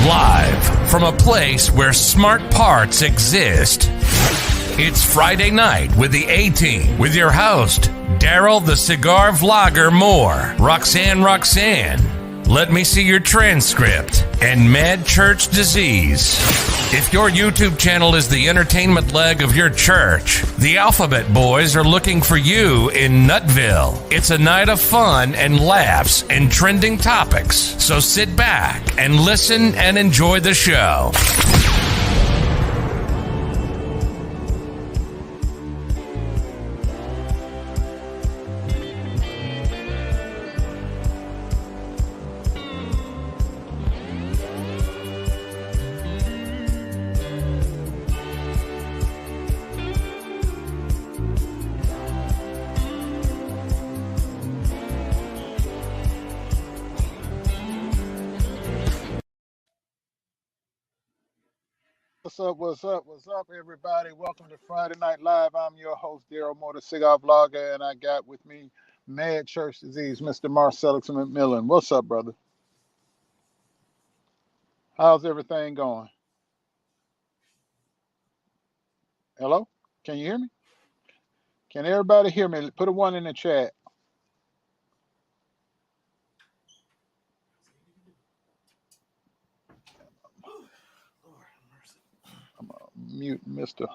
Live from a place where smart parts exist. It's Friday night with the A-Team with your host, Daryl the Cigar Vlogger Moore, Roxanne, Let Me See Your Transcript, and Mad Church Disease. If your YouTube channel is the entertainment leg of your church, the Alphabet Boys are looking for you in Nutville. It's a night of fun and laughs and trending topics. So sit back and listen and enjoy the show. What's up, everybody? Welcome to Friday Night Live. I'm your host, Daryl Moore, the Cigar Vlogger, and I got with me Mad Church Disease, Mr. Marcellus McMillan. What's up, brother? How's everything going? Hello? Can you hear me? Can everybody hear me? Put a 1 in the chat. I'm going to mute Mr.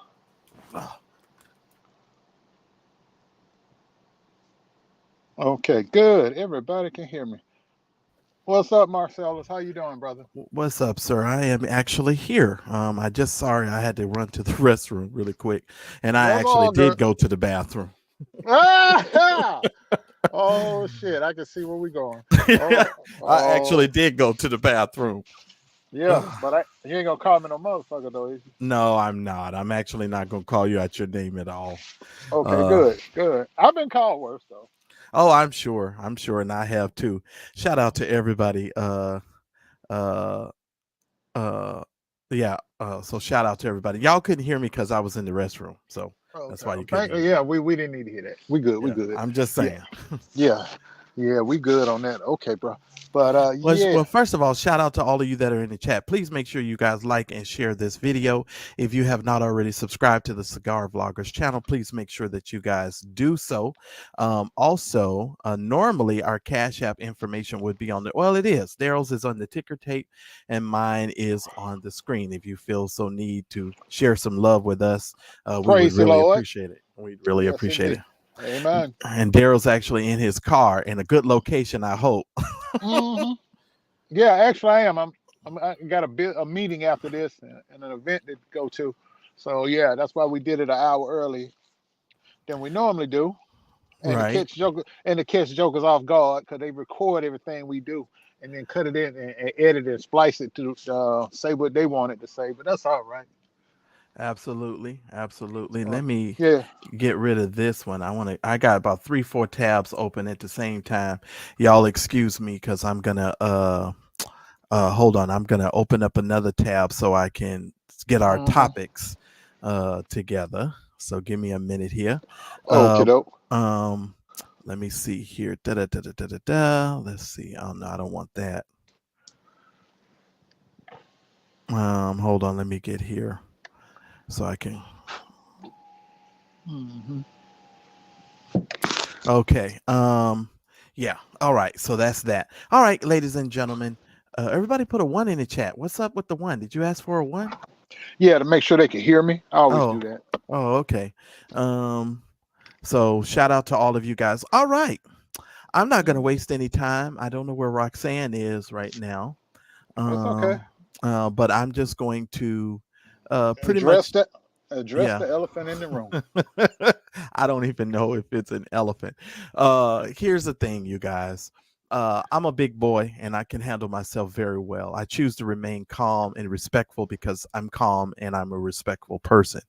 Okay, good. Everybody can hear me. What's up, Marcellus? How you doing, brother? What's up, sir? I am actually here. I had to run to the restroom really quick, and I actually did go to the bathroom. Oh shit! I can see where we're going. I actually did go to the bathroom. Yeah, but you ain't gonna call me no motherfucker though, is you? No, I'm not. I'm actually not gonna call you out your name at all. Okay, good. I've been called worse though. Oh, I'm sure, and I have too. Shout out to everybody. So shout out to everybody. Y'all couldn't hear me because I was in the restroom, so that's why you couldn't. Yeah, we didn't need to hear that. We good. I'm just saying. Yeah, we good on that. Okay, bro. But Well, first of all, shout out to all of you that are in the chat. Please make sure you guys like and share this video. If you have not already subscribed to the Cigar Vloggers channel, please make sure that you guys do so. Also, normally our Cash App information would be on the, well, it is. Daryl's is on the ticker tape and mine is on the screen. If you feel so need to share some love with us, we would really appreciate it. We'd really appreciate it. Amen. And Daryl's actually in his car in a good location, I hope. Mm-hmm. Yeah, actually I am. I got a meeting after this and an event to go to. So yeah, that's why we did it an hour early than we normally do. And right. to catch jokers off guard because they record everything we do and then cut it in and edit it and splice it to say what they wanted to say. But that's all right. Absolutely. Let me get rid of this one. I got about 3-4 tabs open at the same time. Y'all excuse me because I'm gonna hold on. I'm gonna open up another tab so I can get our topics together. So give me a minute here. Okay, let me see here. Let's see. Oh no, I don't want that. Hold on, let me get here. So I can. Okay. Yeah. All right. So that's that. All right, ladies and gentlemen. Everybody put a 1 in the chat. What's up with the 1? Did you ask for a 1? Yeah, to make sure they can hear me. I always do that. Oh, okay. So shout out to all of you guys. All right. I'm not gonna waste any time. I don't know where Roxanne is right now. That's okay. But I'm just going to address the elephant in the room. I don't even know if it's an elephant. Here's the thing, you guys. I'm a big boy and I can handle myself very well. I choose to remain calm and respectful because I'm calm and I'm a respectful person.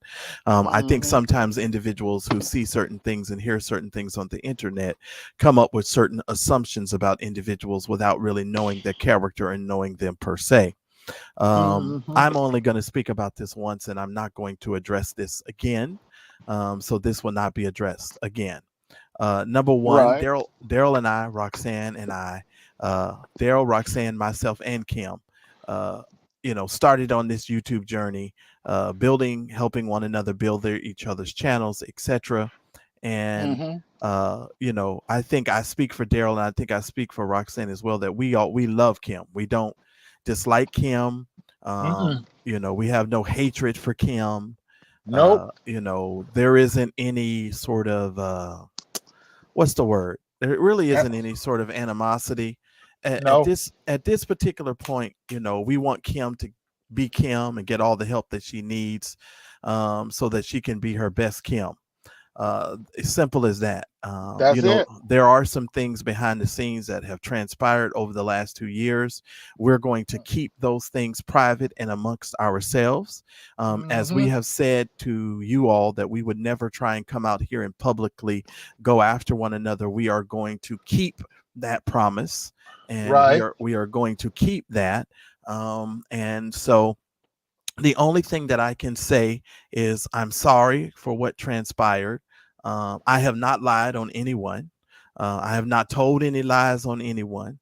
I think Mm-hmm. sometimes individuals who see certain things and hear certain things on the internet come up with certain assumptions about individuals without really knowing their character and knowing them per se. Mm-hmm. I'm only going to speak about this once and I'm not going to address this again. So this will not be addressed again. Number one, Right. Daryl and I, Roxanne and I, Daryl, Roxanne, myself, and Kim, uh, started on this YouTube journey, building, helping one another build each other's channels, etc. And Mm-hmm. I think I speak for Daryl and I think I speak for Roxanne as well that we love Kim. We don't dislike Kim. Mm-mm. We have no hatred for Kim. Nope. There isn't any sort of what's the word? There really Uh, isn't any sort of animosity at No. this particular point. We want Kim to be Kim and get all the help that she needs, so that she can be her best Kim. As simple as that. That's it. There are some things behind the scenes that have transpired over the last 2 years. We're going to keep those things private and amongst ourselves. As we Mm-hmm. have said to you all that we would never try and come out here and publicly go after one another. We are going to keep that promise, and we Right. are going to keep that. And so the only thing that I can say is I'm sorry for what transpired. I have not lied on anyone. I have not told any lies on anyone.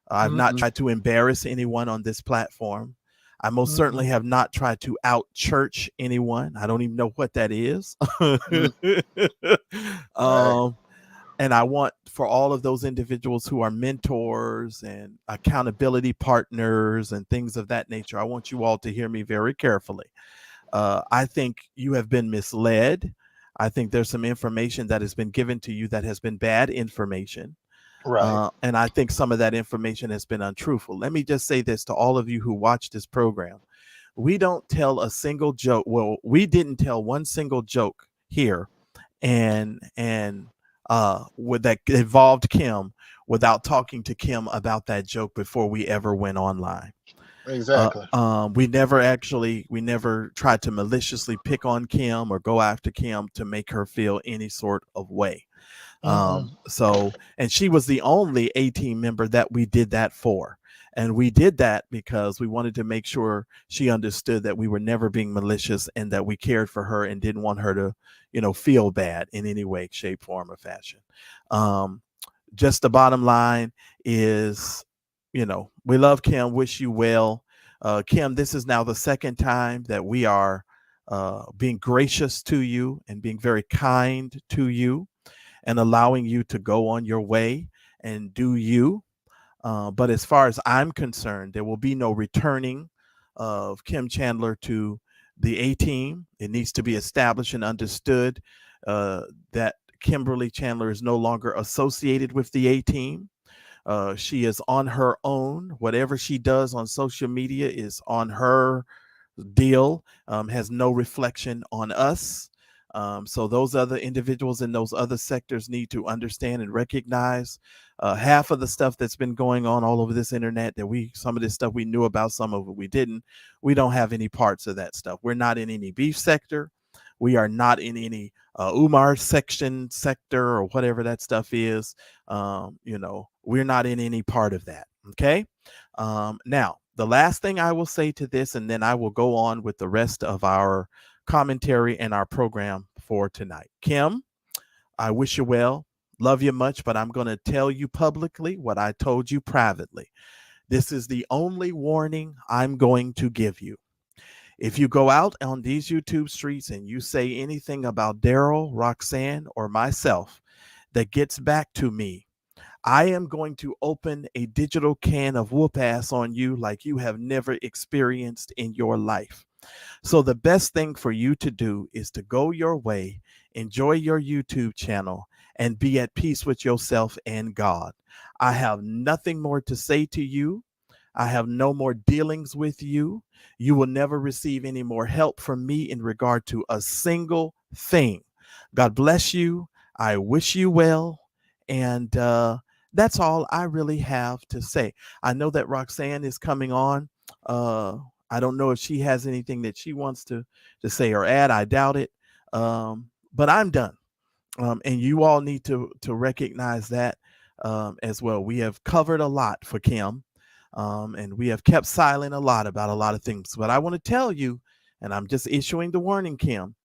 I've not Mm-mm. tried to embarrass anyone on this platform. I most certainly Mm-mm. have not tried to out church anyone. I don't even know what that is. Mm. Right. um, and I want for all of those individuals who are mentors and accountability partners and things of that nature, I want you all to hear me very carefully. I think you have been misled. I think there's some information that has been given to you that has been bad information. Right. And I think some of that information has been untruthful. Let me just say this to all of you who watch this program. We don't tell a single joke. Well, we didn't tell one single joke here and with that involved Kim without talking to Kim about that joke before we ever went online. Exactly. We never tried to maliciously pick on Kim or go after Kim to make her feel any sort of way. Mm-mm. And she was the only A-team member that we did that for. And we did that because we wanted to make sure she understood that we were never being malicious and that we cared for her and didn't want her to, feel bad in any way, shape, form, or fashion. Just the bottom line is, we love Kim, wish you well. Kim, this is now the second time that we are being gracious to you and being very kind to you and allowing you to go on your way and do you. But as far as I'm concerned, there will be no returning of Kim Chandler to the A-team. It needs to be established and understood that Kimberly Chandler is no longer associated with the A-team. She is on her own. Whatever she does on social media is on her deal, has no reflection on us. So those other individuals in those other sectors need to understand and recognize half of the stuff that's been going on all over this internet that some of this stuff we knew about, some of it we didn't. We don't have any parts of that stuff. We're not in any beef sector. We are not in any Umar sector or whatever that stuff is. We're not in any part of that. Okay. Now, the last thing I will say to this, and then I will go on with the rest of our commentary and our program for tonight. Kim, I wish you well. Love you much, but I'm going to tell you publicly what I told you privately. This is the only warning I'm going to give you. If you go out on these YouTube streets and you say anything about Daryl, Roxanne, or myself that gets back to me, I am going to open a digital can of whoop ass on you like you have never experienced in your life. So the best thing for you to do is to go your way, enjoy your YouTube channel, and be at peace with yourself and God. I have nothing more to say to you. I have no more dealings with you. You will never receive any more help from me in regard to a single thing. God bless you. I wish you well. And that's all I really have to say. I know that Roxanne is coming on. I don't know if she has anything that she wants to say or add. I doubt it. But I'm done. And you all need to recognize that as well. We have covered a lot for Kim, and we have kept silent a lot about a lot of things. But I want to tell you, and I'm just issuing the warning, Kim,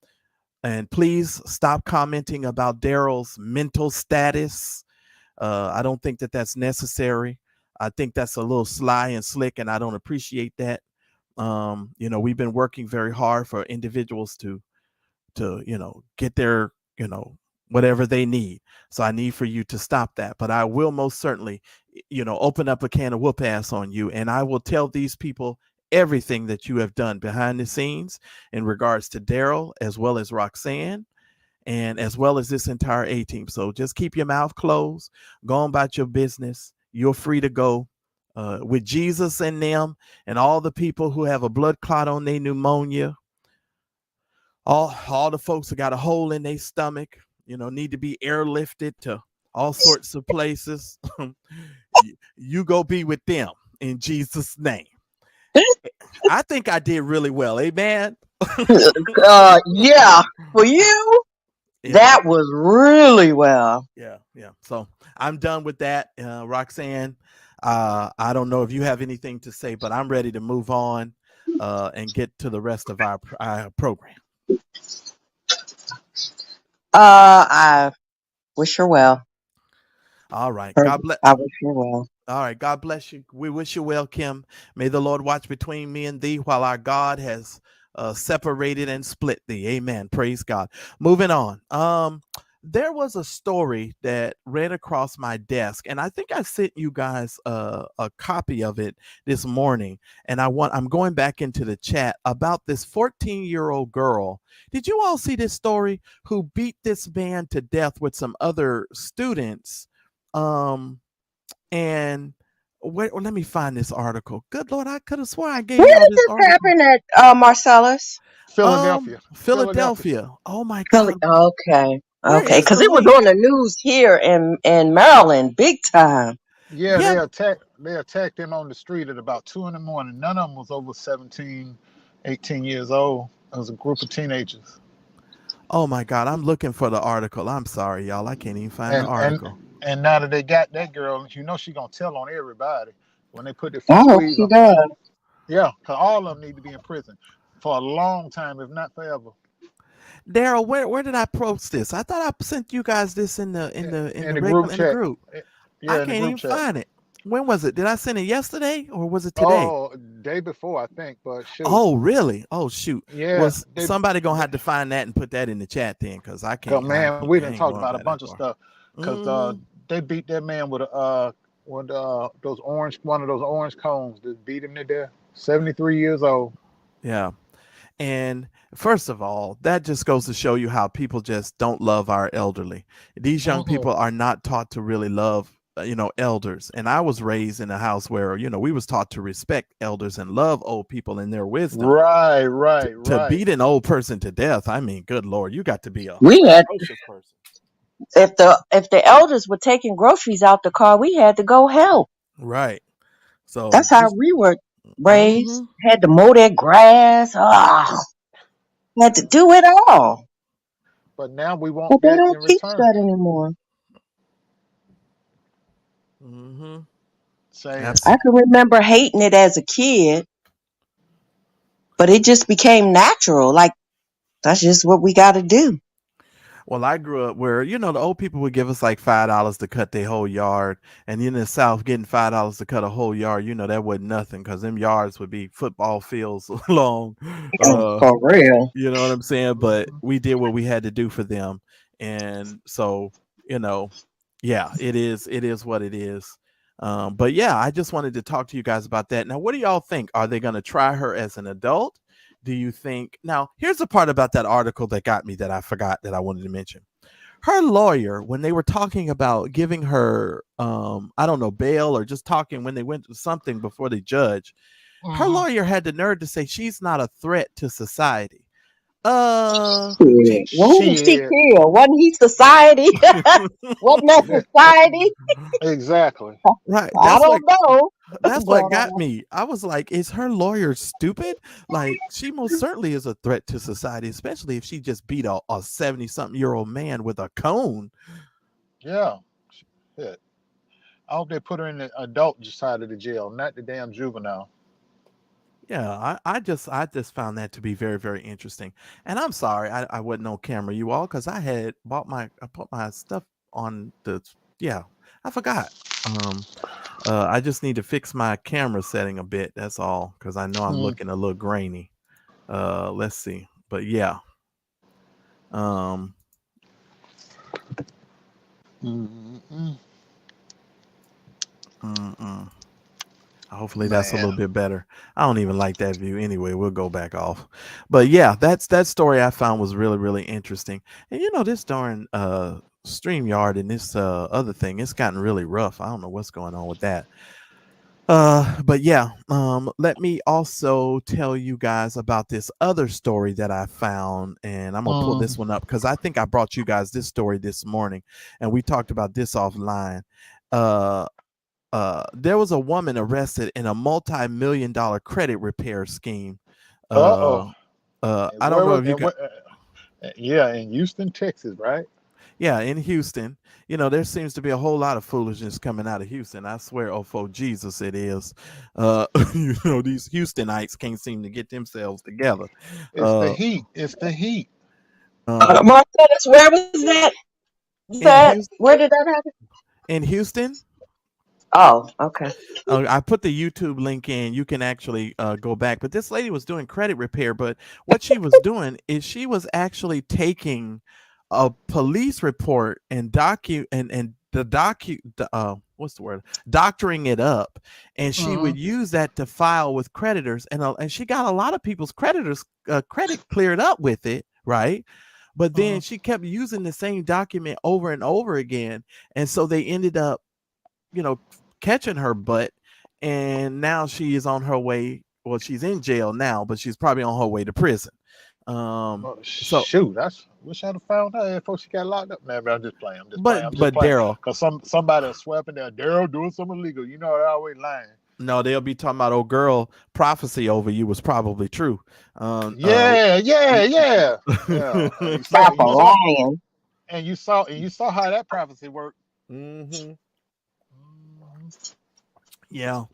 and please stop commenting about Daryl's mental status. I don't think that that's necessary. I think that's a little sly and slick, and I don't appreciate that. We've been working very hard for individuals to get their, whatever they need. So I need for you to stop that. But I will most certainly, open up a can of whoop ass on you, and I will tell these people everything that you have done behind the scenes in regards to Daryl, as well as Roxanne, and as well as this entire A team. So just keep your mouth closed, go on about your business. You're free to go with Jesus and them, and all the people who have a blood clot on their pneumonia, all the folks that got a hole in their stomach, need to be airlifted to all sorts of places. You go be with them in Jesus' name. I think I did really well. Amen. Yeah, for you, that was really well. Yeah. So I'm done with that. Roxanne, I don't know if you have anything to say, but I'm ready to move on and get to the rest of our program. I wish her well. All right. God bless. I wish her well. All right. God bless you. We wish you well, Kim. May the Lord watch between me and thee while our God has separated and split thee. Amen. Praise God. Moving on. There was a story that ran across my desk, and I think I sent you guys a copy of it this morning. And I'm going back into the chat about this 14-year-old girl. Did you all see this story? Who beat this man to death with some other students? And let me find this article. Good Lord, I could have sworn I gave you all this article. Where did this happen at, Marcellus? Philadelphia. Oh my God. Okay, because it was on the news here in Maryland, big time. Yeah, they attacked him on the street at about 2 a.m. None of them was over 17, 18 years old. It was a group of teenagers. Oh my God, I'm looking for the article. I'm sorry, y'all. I can't even find the article. And now that they got that girl, she's gonna tell on everybody when they put their she does. Yeah, because all of them need to be in prison for a long time, if not forever. Daryl, where did I post this? I thought I sent you guys this in the group. Yeah, I can't even find it. When was it? Did I send it yesterday or was it today? Oh, day before, I think. But shoot. Oh, really? Oh, shoot. Yeah. Well, somebody gonna have to find that and put that in the chat then, because I can't. Man, we didn't talk about a bunch of stuff because they beat that man with one of those orange cones. That beat him to death. 73 years old. Yeah. And first of all, that just goes to show you how people just don't love our elderly. These young people are not taught to really love, elders. And I was raised in a house where, we was taught to respect elders and love old people and their wisdom. Right. To beat an old person to death, I mean, good Lord, you got to be a ferocious person. If the elders were taking groceries out the car, we had to go help. Right. So that's how we were raised. Had to mow their grass. Had to do it all. But now we won't. But they don't teach that anymore. I can remember hating it as a kid, but it just became natural. Like, that's just what we got to do. Well, I grew up where, the old people would give us like $5 to cut their whole yard. And in the South, getting $5 to cut a whole yard, that wasn't nothing, because them yards would be football fields long. For real. You know what I'm saying? But we did what we had to do for them. And so, yeah, it is what it is. But yeah, I just wanted to talk to you guys about that. Now, what do y'all think? Are they going to try her as an adult? Do you think? Now, here's the part about that article that got me that I forgot that I wanted to mention. Her lawyer, when they were talking about giving her, I don't know, bail, or just talking when they went to something before the judge, her lawyer had the nerve to say she's not a threat to society. Shit. Who did she Shit. kill? Wasn't he society? Wasn't that society? Exactly. Right. I don't know. That's But what got me. I was like, is her lawyer stupid? Like, she most certainly is a threat to society, especially if she just beat a 70-something-year-old man with a cone. Yeah. Shit. I hope they put her in the adult side of the jail, not the damn juvenile. Yeah, I just found that to be very, very interesting. And I'm sorry I wasn't on camera, you all, because I put my stuff on the I forgot. I just need to fix my camera setting a bit. That's all, because I know I'm Mm. looking a little grainy. Let's see. But yeah. Mm-mm. Hopefully that's a Man. little bit better. I don't even like that view anyway. We'll go back off. But yeah, that story I found was really, really interesting. And this darn StreamYard and this other thing, it's gotten really rough. I don't know what's going on with that. But yeah, let me also tell you guys about this other story that I found, and I'm gonna pull this one up because I think I brought you guys this story this morning, and we talked about this offline. There was a woman arrested in a multi-million-dollar credit repair scheme. Uh-oh. I don't know if you can. Yeah, in Houston, Texas, right? Yeah, in Houston, there seems to be a whole lot of foolishness coming out of Houston. I swear, oh, for Jesus, it is. These Houstonites can't seem to get themselves together. It's the heat. It's the heat. Marcellus, where was that? Where did that happen? In Houston. Oh, okay. I put the YouTube link in. You can actually go back. But this lady was doing credit repair. But what she was doing is she was actually taking a police report and doctoring it up, and she would use that to file with creditors, and she got a lot of people's creditors credit cleared up with it, right? But then she kept using the same document over and over again, and so they ended up catching her butt, and now she is on her way. Well, she's in jail now, but she's probably on her way to prison. Shoot, wish I'd have found her before she got locked up. Man, I'm just playing. But Daryl, because somebody will swept in there. Daryl doing something illegal. They're always lying. No, they'll be talking about, oh, girl, prophecy over you was probably true. Yeah. Stop lying. And you saw how that prophecy worked. Mm-hmm. Yeah,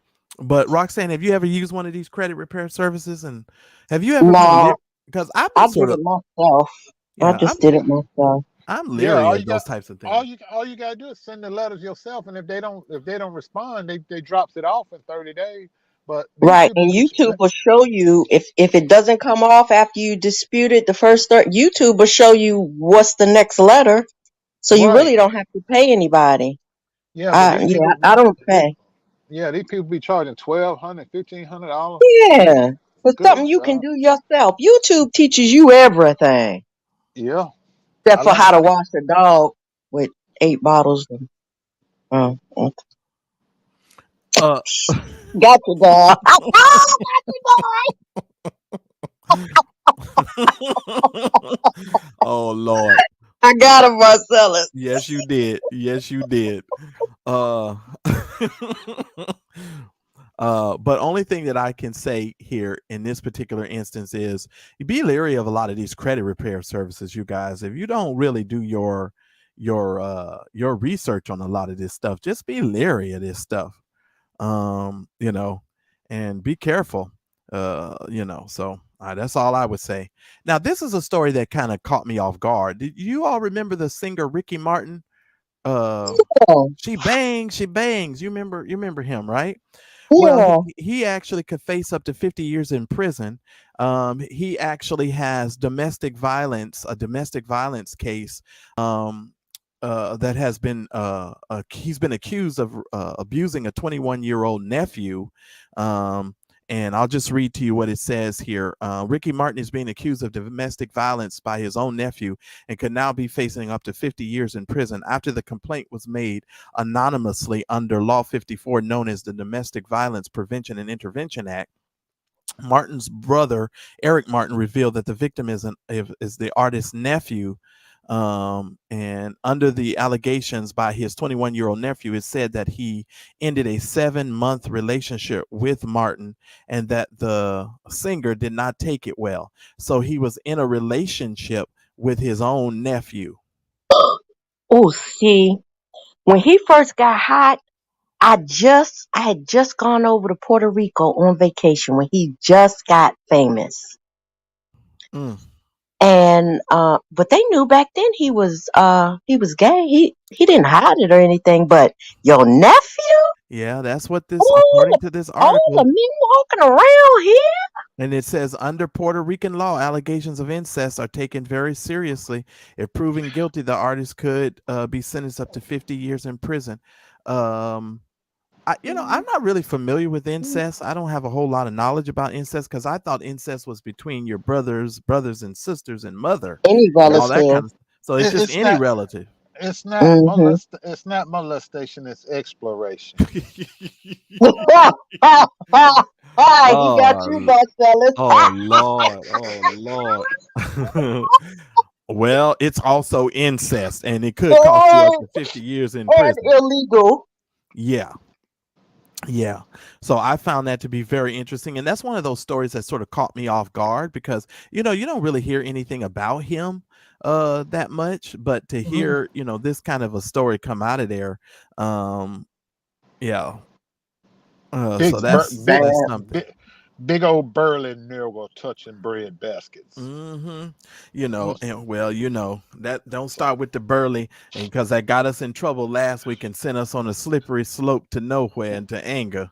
but Roxanne, have you ever used one of these credit repair services? And have you ever? No, because I did it myself. Yeah, I just did it myself. I'm leery of those types of things. All you gotta do is send the letters yourself, and if they don't respond, they drops it off in 30 days. But right, and YouTube will show you if it doesn't come off after you dispute it the first YouTube will show you what's the next letter, so you really don't have to pay anybody. Yeah, I don't pay. Yeah, these people be charging $1,200, $1,500. Yeah, for something you can do yourself. YouTube teaches you everything. Yeah. Except for how to wash a dog with 8 bottles. Gotcha, dog. Oh, Lord. I got him, Marcellus. Yes, you did. Yes, you did. But only thing that I can say here in this particular instance is be leery of a lot of these credit repair services, you guys. If you don't really do your research on a lot of this stuff, just be leery of this stuff. And be careful. So that's all I would say. Now, this is a story that kind of caught me off guard. Did you all remember the singer Ricky Martin? She bangs. You remember him, right? Yeah. Well, he actually could face up to 50 years in prison. He actually has a domestic violence case that has been he's been accused of abusing a 21-year-old nephew. And I'll just read to you what it says here. Ricky Martin is being accused of domestic violence by his own nephew and could now be facing up to 50 years in prison after the complaint was made anonymously under Law 54, known as the Domestic Violence Prevention and Intervention Act. Martin's brother, Eric Martin, revealed that the victim is the artist's nephew. And under the allegations by his 21-year-old nephew, it said that he ended a 7-month relationship with Martin and that the singer did not take it well. So he was in a relationship with his own nephew. Oh, see, when he first got hot, I had just gone over to Puerto Rico on vacation when he just got famous. Mm. And but they knew back then he was gay. He didn't hide it or anything, but your nephew? Yeah, that's what this, Oh, according to this all the article. men walking around here. And it says, under Puerto Rican law, allegations of incest are taken very seriously. If proven guilty, the artist could be sentenced up to 50 years in prison. I'm not really familiar with incest. I don't have a whole lot of knowledge about incest because I thought incest was between your brothers and sisters and mother Any and all that relative. kind of stuff. So it's just It's any not. relative. It's not Mm-hmm. It's not molestation. It's exploration. He got Oh, you, Marcellus. oh Lord, oh Lord. Well, it's also incest, and it could cost you up to 50 years in And prison. illegal. Yeah. Yeah. So I found that to be very interesting. And that's one of those stories that sort of caught me off guard because, you don't really hear anything about him that much. But to hear, this kind of a story come out of there, yeah. Big, So that's big, something. big old burly nigga touching bread baskets. Mm-hmm. And that don't start with the burly, and because that got us in trouble last week and sent us on a slippery slope to nowhere and to anger,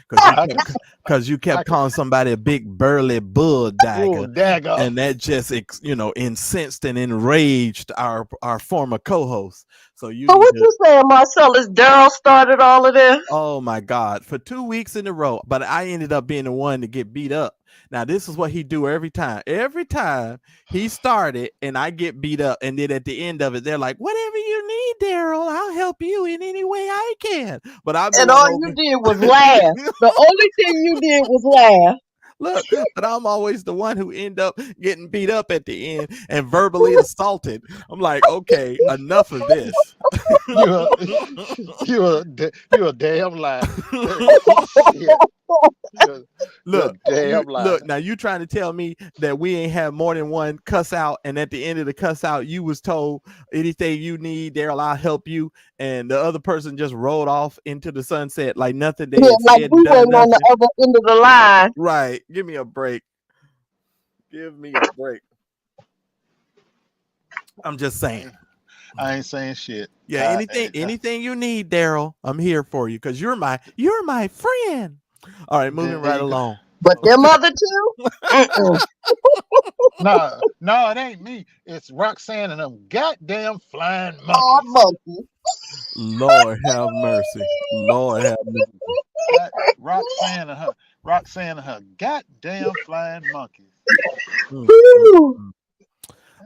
because you kept calling somebody a big burly bull dagger, and that just incensed and enraged our former co-host. So what you saying, Marcellus? Daryl started all of this? Oh my God, for 2 weeks in a row, but I ended up being the one to get beat up. Now, this is what he do every time. Every time he started and I get beat up, and then at the end of it, they're like, whatever you need, Daryl, I'll help you in any way I can. But all you did was laugh. The only thing you did was laugh. Look, but I'm always the one who end up getting beat up at the end and verbally assaulted. I'm like, okay, enough of this. You're a damn liar. Look, now you trying to tell me that we ain't have more than one cuss out, and at the end of the cuss out, you was told anything you need, Daryl, I'll help you, and the other person just rolled off into the sunset like nothing they had like said we and done weren't nothing. on the other end of the line. Right. Give me a break. I'm just saying. I ain't saying shit. Yeah, anything you need, Daryl, I'm here for you because you're my friend. All right, moving right along. But them other two? No, it ain't me. It's Roxanne and them goddamn flying monkeys. Lord have mercy. Lord have mercy. Roxanne and her goddamn flying monkeys.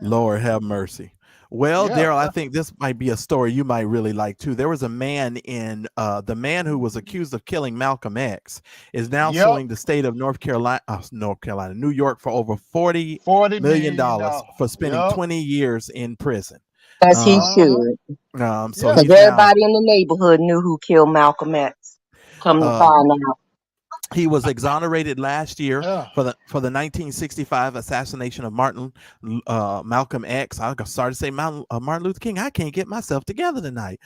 Lord have mercy. Well, yeah. Daryl, I think this might be a story you might really like too. There was a man the man who was accused of killing Malcolm X is now suing the state of New York for over $40 million for spending 20 years in prison. As he should. So everybody in the neighborhood knew who killed Malcolm X. Come to find out. He was exonerated last year for the 1965 assassination of Malcolm X. I started to say Martin Luther King. I can't get myself together tonight.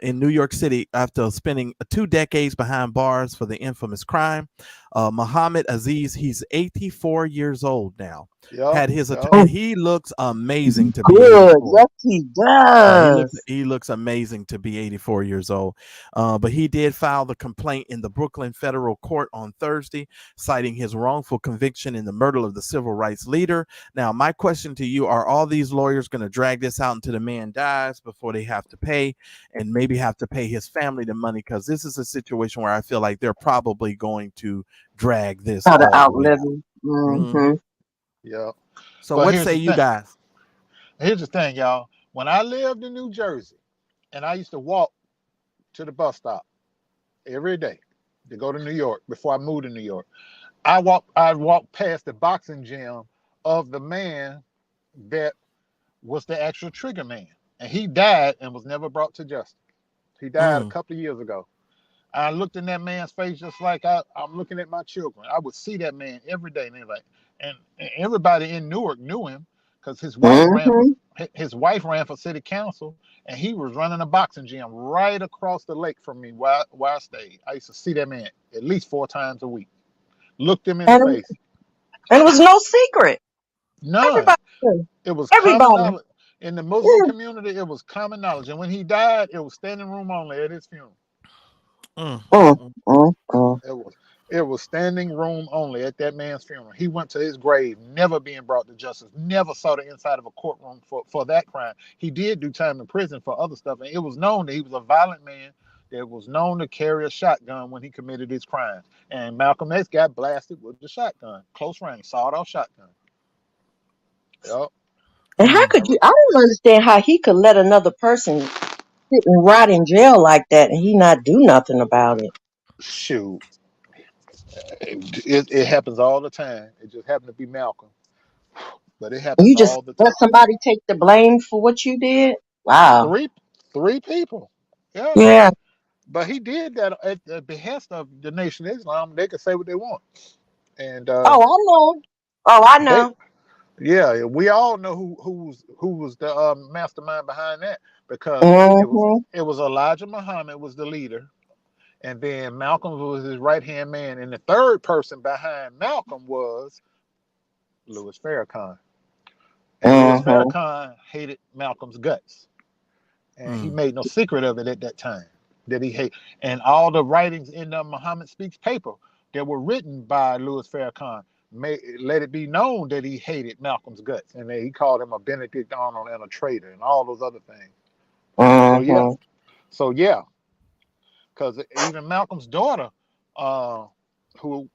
In New York City after spending 2 decades behind bars for the infamous crime. Muhammad Aziz, he's 84 years old now. Had his and he looks amazing to be good. Yes, he does. He looks amazing to be 84 years old. But he did file the complaint in the Brooklyn federal court on Thursday, citing his wrongful conviction in the murder of the civil rights leader. Now, my question to you, are all these lawyers going to drag this out until the man dies before they have to pay, and maybe have to pay his family the money? Because this is a situation where I feel like they're probably going to drag this out to outlive him. Mm-hmm. Yeah. So what say you guys? Here's the thing, y'all. When I lived in New Jersey, and I used to walk to the bus stop every day to go to New York before I moved to New York, I walked past the boxing gym of the man that was the actual trigger man, and he died and was never brought to justice. He died a Mm, couple of years ago. I looked in that man's face just like I'm looking at my children. I would see that man every day, and and everybody in Newark knew him because Mm-hmm. his wife ran for city council, and he was running a boxing gym right across the lake from me where I stayed. I used to see that man at least 4 times a week. Looked him in the And face. and it was no secret. None. Everybody knew. It was common Everybody. knowledge in the Muslim Yeah. community. It was common knowledge, and when he died, it was standing room only at his funeral. mm, Mm, mm. mm, mm. It was it was standing room only at that man's funeral. He went to his grave, never being brought to justice, never saw the inside of a courtroom for that crime. He did do time in prison for other stuff, and it was known that he was a violent man that was known to carry a shotgun when he committed his crimes. And Malcolm X got blasted with the shotgun, close range, sawed-off shotgun. Yep. And how Mm. could you? I don't understand how he could let another person sit and rot in jail like that and he not do nothing about it. Shoot, it happens all the time. It just happened to be Malcolm, but it And happens you just all the let time. somebody take the blame for what you did? Wow. Three, three people. Yeah, Yeah. but he did that at the behest of the Nation of Islam. They could say what they want, and Oh, I know. Oh, I they, know. yeah, we all know who was the mastermind behind that because Mm-hmm. it was Elijah Muhammad was the leader, and then Malcolm was his right hand man, and the third person behind Malcolm was Louis Farrakhan, and Louis Mm-hmm. Farrakhan hated Malcolm's guts, and he Mm. made no secret of it at that time that he hate. And all the writings in the Muhammad Speaks paper that were written by Louis Farrakhan let it be known that he hated Malcolm's guts, and that he called him a Benedict Arnold and a traitor and all those other things. So yeah, Mm-hmm. so yeah, because even Malcolm's daughter, uh, who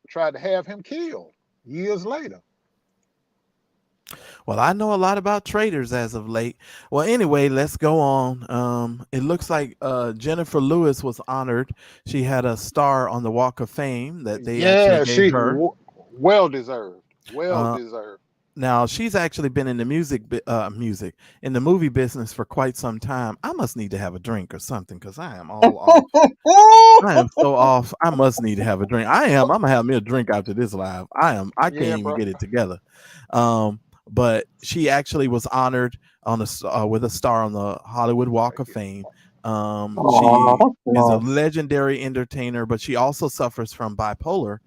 tried to have him killed years later. Well, I know a lot about traders as of late. Well, anyway, let's go on. It looks like Jennifer Lewis was honored. She had a star on the Walk of Fame that they actually Yeah, gave her. well deserved, well Uh, deserved. Now she's actually been in the music in the movie business for quite some time. I must need to have a drink or something because I am all off. I am so off. I must need to have a drink. I am. I'm gonna have me a drink after this live. I am. I can't Yeah, even bro. get it together. But she actually was honored on with a star on the Hollywood Walk of Fame. Oh, She that's is a nice. legendary entertainer, but she also suffers from being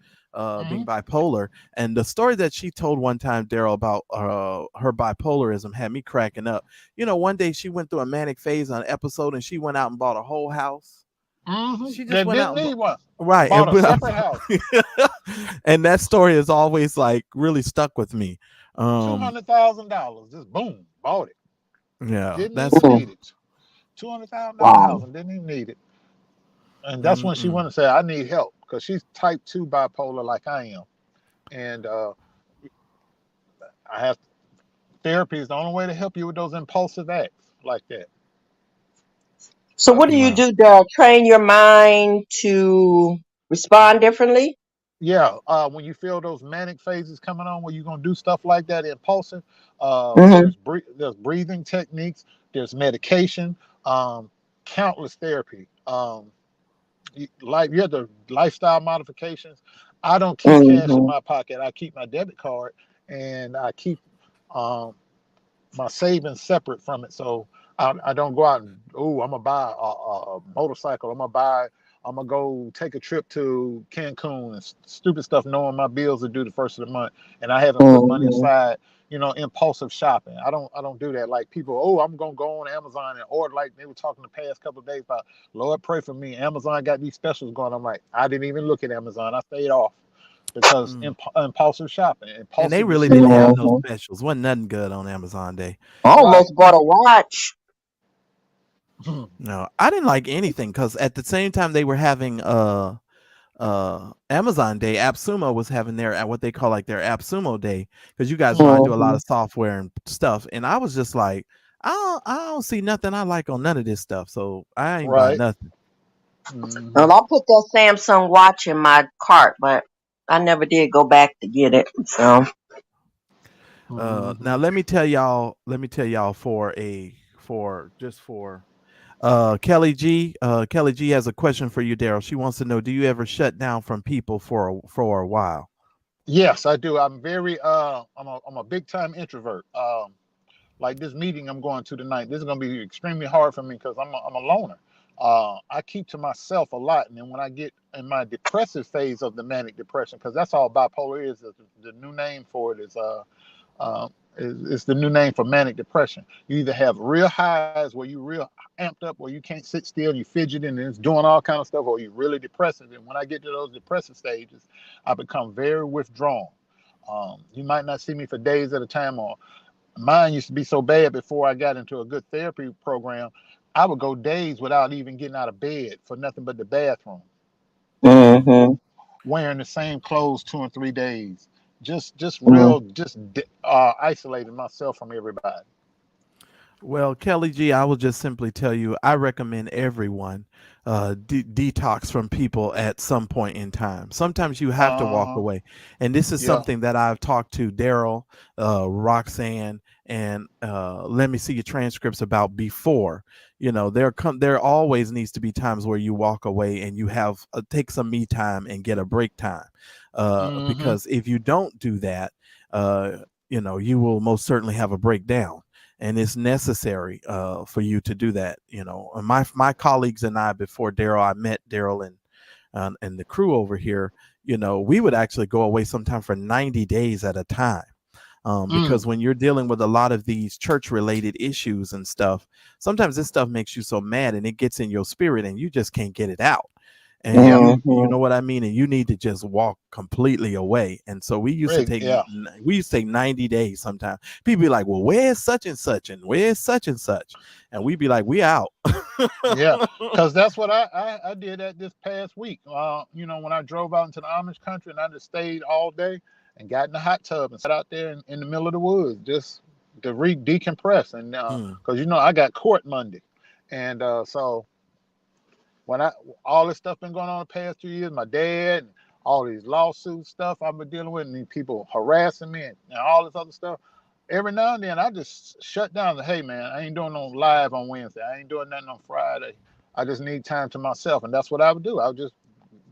Hmm. bipolar. And the story that she told one time, Daryl, about her bipolarism had me cracking up. You know, one day she went through a manic phase on an episode, and she went out and bought a whole house. She just That went didn't out and need one. right Bought and a separate house. and that story is always like really stuck with me. Um, $200,000. Just boom, bought it. yeah, Didn't that's even Mm. need it. $200,000 Wow. house and didn't even need it. And that's when she mm-mm. went and said, "I need help," because she's type 2 bipolar like I am, and I have therapy is the only way to help you with those impulsive acts like that. So what do you Wow. do to train your mind to respond differently? Yeah, when you feel those manic phases coming on, where you're gonna do stuff like that, impulsive, Mm-hmm. there's breathing techniques, there's medication, um, countless therapy. You have the lifestyle modifications. I don't keep cash in Mm-hmm. my pocket. I keep my debit card, and I keep um, my savings separate from it. So I don't go out and I'm gonna buy a motorcycle. I'm gonna go take a trip to Cancun and stupid stuff, knowing my bills are due the first of the month, and I haven't put money Mm-hmm. aside. Impulsive shopping. I don't do that. Like people, I'm gonna go on Amazon and order. Like they were talking the past couple of days about, Lord, pray for me. Amazon got these specials going. I'm like, I didn't even look at Amazon. I stayed off because Mm. impulsive shopping, And they impulsive really didn't decision have no Mm-hmm. specials. Wasn't nothing good on Amazon Day. I Right. almost bought a watch. No, I didn't like anything because at the same time they were having Amazon Day, AppSumo was having their what they call like their AppSumo Day, because you guys know I do a lot Mm-hmm. of software and stuff, and I was just like, I don't see nothing I like on none of this stuff, so I ain't buying Right. nothing. Hmm. Well, I put that Samsung watch in my cart, but I never did go back to get it. So Now let me tell y'all for Kelly G. Kelly G has a question for you, Daryl. She wants to know, do you ever shut down from people for a while? Yes, I do. I'm very I'm a big time introvert. Like this meeting I'm going to tonight, this is going to be extremely hard for me because I'm a loner. I keep to myself a lot, and then when I get in my depressive phase of the manic depression, because that's all bipolar is the new name for it is the new name for manic depression. You either have real highs where you real amped up, where you can't sit still, you fidgeting and it's doing all kind of stuff, or you really depressive. And when I get to those depressive stages, I become very withdrawn. You might not see me for days at a time, or mine used to be so bad before I got into a good therapy program. I would go days without even getting out of bed for nothing but the bathroom, wearing the same clothes 2 and 3 days, just isolating myself from everybody. Well, Kelly G, I will just simply tell you, I recommend everyone detox from people at some point in time. Sometimes you have to walk away. And this is something that I've talked to Daryl, Roxanne, and let me see your transcripts about before. You know, there always needs to be times where you walk away and you have take some me time and get a break time. Because if you don't do that, you know, you will most certainly have a breakdown. And it's necessary for you to do that. You know, and my colleagues and I, before Daryl, I met Daryl and the crew over here. You know, we would actually go away sometime for 90 days at a time. Because when you're dealing with a lot of these church related issues and stuff, sometimes this stuff makes you so mad and it gets in your spirit and you just can't get it out. And you know what I mean? And you need to just walk completely away. And so we used to take 90 days sometimes. People be like, well, where's such and such? And where's such and such? And we'd be like, we out. Yeah, because that's what I did at this past week. You know, when I drove out into the Amish country and I just stayed all day and got in the hot tub and sat out there in the middle of the woods just to decompress. And because, you know, I got court Monday. And so when all this stuff been going on the past 2 years, my dad and all these lawsuit stuff I've been dealing with, and these people harassing me and all this other stuff. Every now and then I just shut down. Hey man, I ain't doing no live on Wednesday. I ain't doing nothing on Friday. I just need time to myself, and that's what I would do. I would just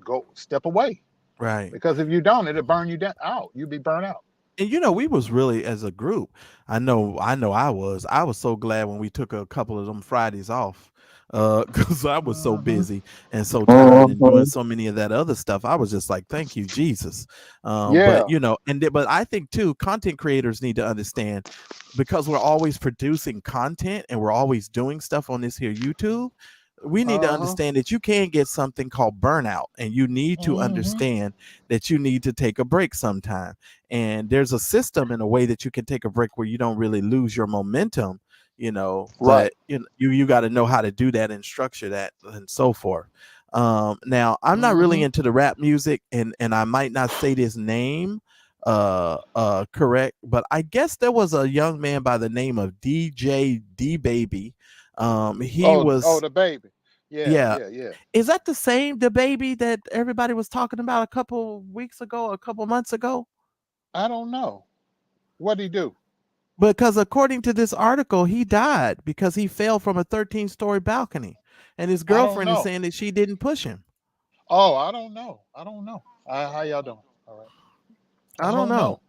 go step away. Right. Because if you don't, it'll burn you out. You'll be burnt out. And you know, we was really, as a group, I was so glad when we took a couple of them Fridays off. Because I was so busy and so tired and doing so many of that other stuff. I was just like, thank you, Jesus. But you know, but I think too, content creators need to understand, because we're always producing content and we're always doing stuff on this here YouTube. We need to understand that you can get something called burnout, and you need to understand that you need to take a break sometime. And there's a system and a way that you can take a break where you don't really lose your momentum. You know, right? But you got to know how to do that and structure that and so forth. Now I'm not really into the rap music, and I might not say this name correct, but I guess there was a young man by the name of DJ DaBaby. Was the baby. Yeah. Is that the same DaBaby that everybody was talking about a couple weeks ago, a couple months ago? I don't know. What'd he do? Because according to this article, he died because he fell from a 13-story balcony, and his girlfriend is saying that she didn't push him. Oh, I don't know. How y'all doing? All right. I don't know.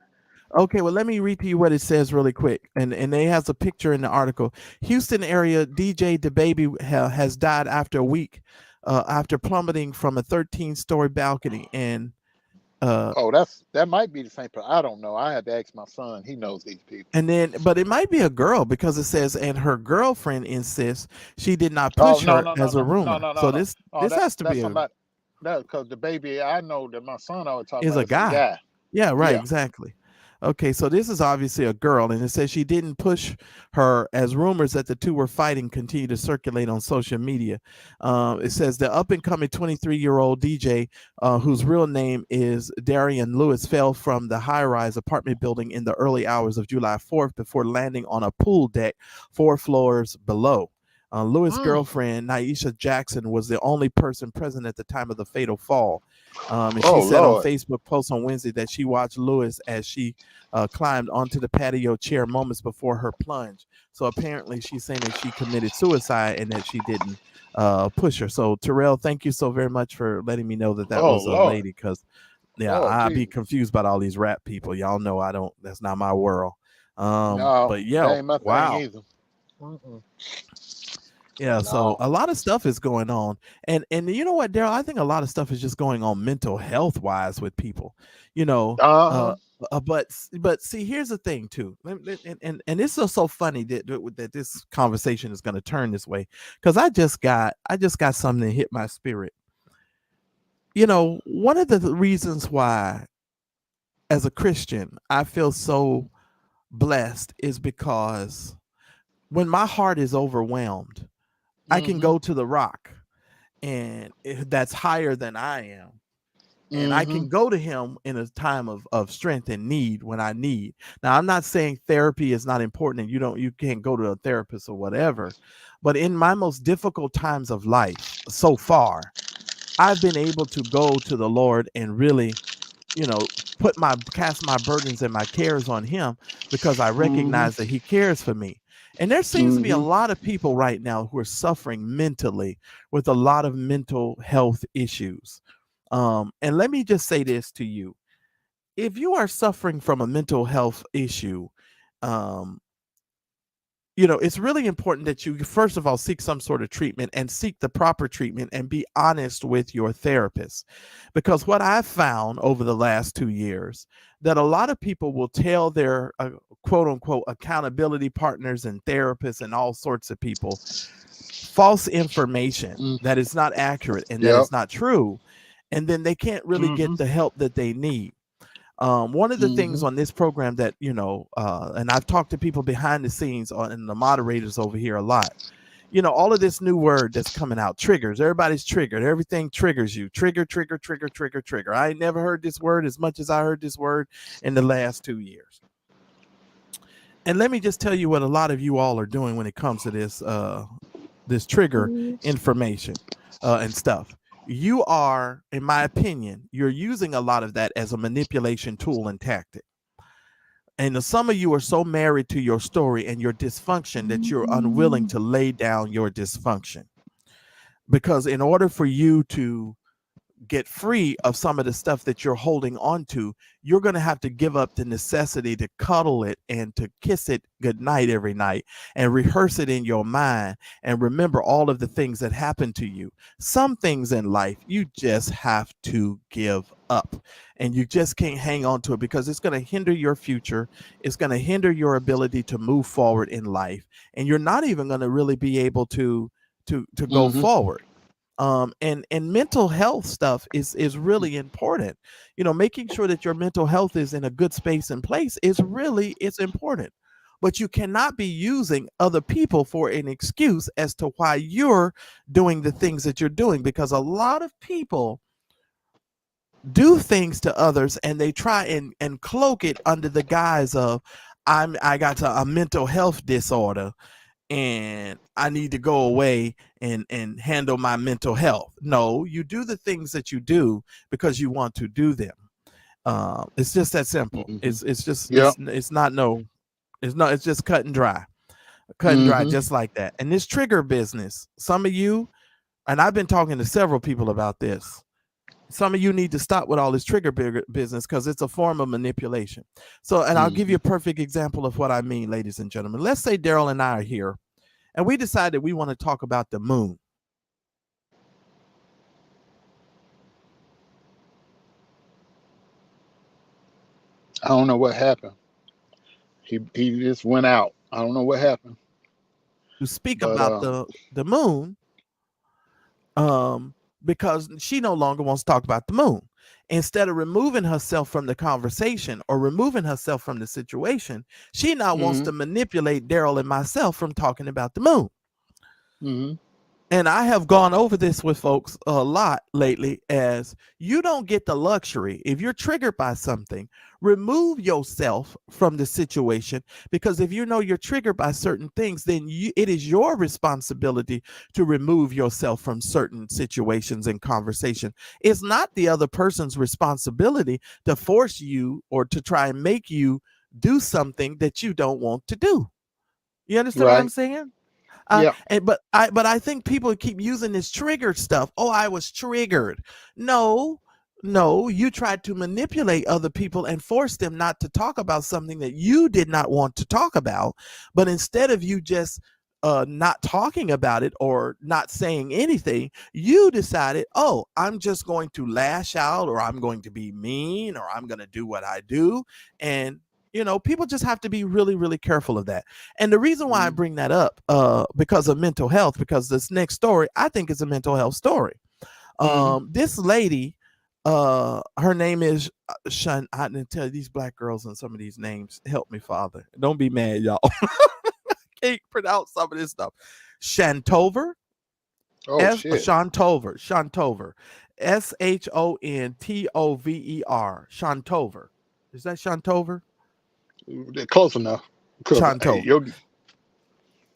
Okay, well, let me read to you what it says really quick. And it has a picture in the article. Houston area DJ DaBaby has died after a week after plummeting from a 13-story balcony. And that might be the same person. I don't know. I had to ask my son. He knows these people. And then, but it might be a girl, because it says, and her girlfriend insists she did not push her as a rumor. So this has to be somebody. Because DaBaby, I know that my son always talks about is a guy. Yeah, right. Yeah. Exactly. Okay, so this is obviously a girl, and it says she didn't push her, as rumors that the two were fighting continue to circulate on social media. It says the up-and-coming 23-year-old DJ, whose real name is Darian Lewis, fell from the high-rise apartment building in the early hours of July 4th before landing on a pool deck 4 floors below. Lewis' girlfriend, Naisha Jackson, was the only person present at the time of the fatal fall. And she said on Facebook post on Wednesday that she watched Lewis as she climbed onto the patio chair moments before her plunge. So apparently she's saying that she committed suicide and that she didn't push her. So Terrell, thank you so very much for letting me know that was a lady, because I'd be confused about all these rap people. Y'all know that's not my world. No, but yeah, ain't my wow. thing either. Yeah, so a lot of stuff is going on, and you know what, Daryl? I think a lot of stuff is just going on mental health wise with people, you know. But see, here's the thing too, and this is so funny that this conversation is going to turn this way, because I just got something that hit my spirit. You know, one of the reasons why, as a Christian, I feel so blessed is because when my heart is overwhelmed, I can go to the rock, and that's higher than I am. And I can go to him in a time of strength and need when I need. Now, I'm not saying therapy is not important and you can't go to a therapist or whatever. But in my most difficult times of life so far, I've been able to go to the Lord and really, cast my burdens and my cares on him, because I recognize that he cares for me. And there seems to be a lot of people right now who are suffering mentally with a lot of mental health issues. And let me just say this to you. If you are suffering from a mental health issue, it's really important that you, first of all, seek some sort of treatment, and seek the proper treatment, and be honest with your therapist. Because what I've found over the last 2 years, that a lot of people will tell their quote unquote accountability partners and therapists and all sorts of people false information that is not accurate and that is not true. And then they can't really get the help that they need. One of the things on this program that, and I've talked to people behind the scenes and the moderators over here a lot, all of this new word that's coming out, triggers. Everybody's triggered. Everything triggers you. Trigger. I ain't never heard this word as much as I heard this word in the last 2 years. And let me just tell you what a lot of you all are doing when it comes to this trigger information and stuff. You are, in my opinion, you're using a lot of that as a manipulation tool and tactic. And some of you are so married to your story and your dysfunction that you're unwilling to lay down your dysfunction. Because in order for you to get free of some of the stuff that you're holding on to, you're going to have to give up the necessity to cuddle it and to kiss it goodnight every night and rehearse it in your mind and remember all of the things that happened to you. Some things in life you just have to give up, and you just can't hang on to it, because it's going to hinder your future. It's going to hinder your ability to move forward in life, and you're not even going to really be able to go forward. And mental health stuff is really important. Making sure that your mental health is in a good space and place it's important. But you cannot be using other people for an excuse as to why you're doing the things that you're doing, because a lot of people do things to others and they try and cloak it under the guise of I got a mental health disorder and I need to go away and handle my mental health. No, you do the things that you do because you want to do them. It's just that simple. It's just it's just cut and dry, just like that. And this trigger business, some of you, and I've been talking to several people about this, some of you need to stop with all this trigger business, because it's a form of manipulation. So, and I'll give you a perfect example of what I mean, ladies and gentlemen. Let's say Daryl and I are here and we decided we want to talk about the moon. I don't know what happened. He just went out. I don't know what happened. To speak about the moon, because she no longer wants to talk about the moon. Instead of removing herself from the conversation or removing herself from the situation, she now wants to manipulate Daryl and myself from talking about the moon. And I have gone over this with folks a lot lately, as you don't get the luxury. If you're triggered by something, remove yourself from the situation, because if you know you're triggered by certain things, then it is your responsibility to remove yourself from certain situations and conversation. It's not the other person's responsibility to force you or to try and make you do something that you don't want to do. You understand what I'm Right. saying? Yeah. But I think people keep using this triggered stuff. Oh, I was triggered. No, you tried to manipulate other people and force them not to talk about something that you did not want to talk about. But instead of you just not talking about it or not saying anything, you decided, oh, I'm just going to lash out, or I'm going to be mean, or I'm going to do what I do. And people just have to be really, really careful of that. And the reason why I bring that up, because of mental health, because this next story, I think, is a mental health story. This lady, her name is Shan. I didn't tell you, these black girls and some of these names. Help me, Father. Don't be mad, y'all. Can't pronounce some of this stuff. Shantover. Oh shit. Shantover. Shantover. Shontover. Shantover. Is that Shantover? They're close enough. Shantover.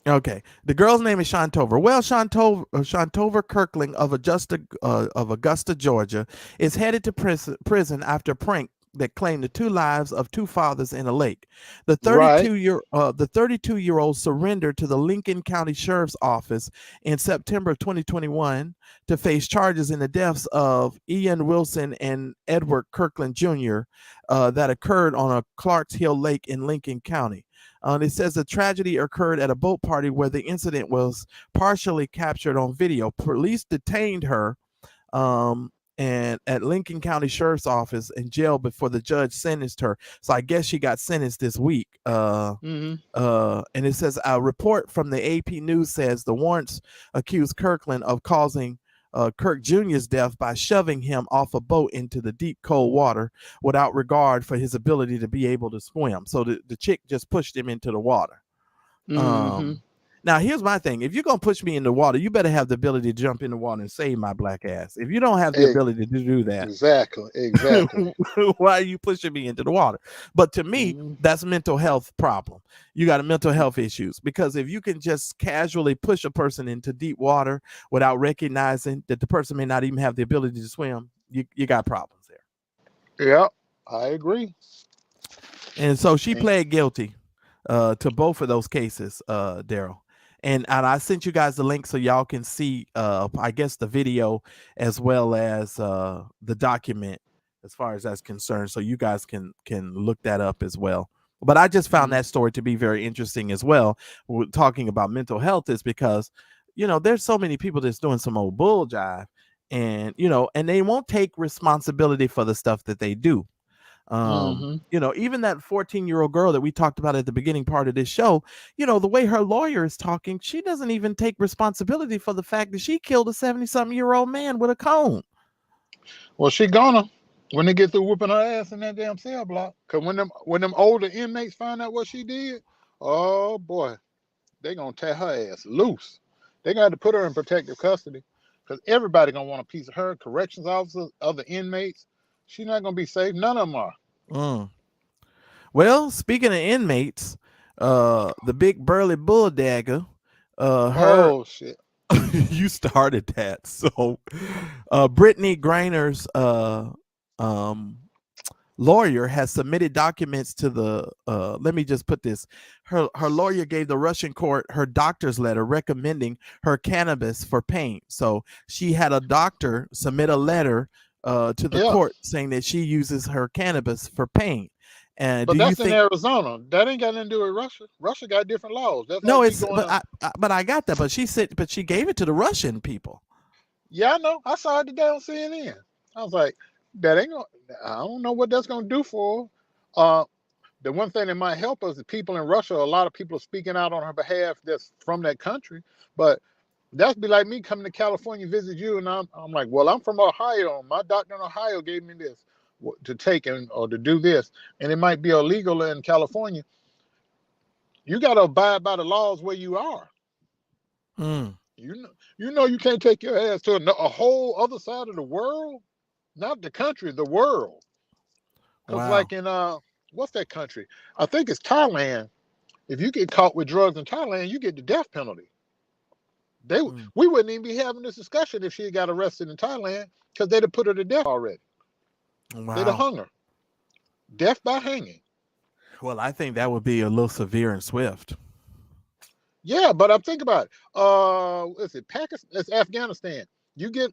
Okay, the girl's name is Shantover. Well, Shantover Kirkland of Augusta, Georgia, is headed to prison after a prank that claimed the two lives of two fathers in a lake. The 32-year-old surrendered to the Lincoln County Sheriff's Office in September of 2021 to face charges in the deaths of Ian Wilson and Edward Kirkland Jr. That occurred on a Clarks Hill Lake in Lincoln County. It says the tragedy occurred at a boat party where the incident was partially captured on video. Police detained her and at Lincoln County Sheriff's Office in jail before the judge sentenced her. So I guess she got sentenced this week. And it says a report from the AP News says the warrants accused Kirkland of causing Kirk Jr.'s death by shoving him off a boat into the deep cold water without regard for his ability to be able to swim. So the chick just pushed him into the water. Now, here's my thing. If you're going to push me in the water, you better have the ability to jump in the water and save my black ass. If you don't have the ability to do that, exactly. Why are you pushing me into the water? But to me, that's a mental health problem. You got a mental health issues, because if you can just casually push a person into deep water without recognizing that the person may not even have the ability to swim, you got problems there. Yeah, I agree. And so she pled guilty to both of those cases, Daryl. And I sent you guys the link so y'all can see, I guess, the video as well as the document as far as that's concerned. So you guys can look that up as well. But I just found that story to be very interesting as well. We're talking about mental health is because, there's so many people that's doing some old bull jive, and, and they won't take responsibility for the stuff that they do. Even that 14-year-old girl that we talked about at the beginning part of this show, the way her lawyer is talking, she doesn't even take responsibility for the fact that she killed a 70-something-year-old man with a cone. Well, she gonna, when they get through whooping her ass in that damn cell block. Because when them older inmates find out what she did, oh boy, they gonna tear her ass loose. They got to put her in protective custody, because everybody gonna want a piece of her. Corrections officers, other inmates. She's not gonna be safe. None of them are. Well, speaking of inmates, the big burly bull dagger, oh shit. You started that. So Brittany Griner's lawyer has submitted documents to the let me just put this. Her lawyer gave the Russian court her doctor's letter recommending her cannabis for pain. So she had a doctor submit a letter to the court saying that she uses her cannabis for pain. And but that's in Arizona. That ain't got nothing to do with Russia. Russia got different laws. That's no, it's but I got that. But she said, but she gave it to the Russian people. Yeah, I know. I saw it today on CNN. I was like, that ain't gonna. I don't know what that's gonna do for her. The one thing that might help us is people in Russia. A lot of people are speaking out on her behalf that's from that country. But that'd be like me coming to California visit you, and I'm like, well, I'm from Ohio. My doctor in Ohio gave me this to take or to do this, and it might be illegal in California. You got to abide by the laws where you are. You can't take your ass to a whole other side of the world, not the country, the world. Cause Wow. like in what's that country? I think it's Thailand. If you get caught with drugs in Thailand, you get the death penalty. Mm. We wouldn't even be having this discussion if she got arrested in Thailand because they'd have put her to death already. They'd have Wow. hung her. Death by hanging. Well, I think that would be a little severe and swift. Yeah, but I'm thinking about it. Is it Pakistan? It's Afghanistan. You get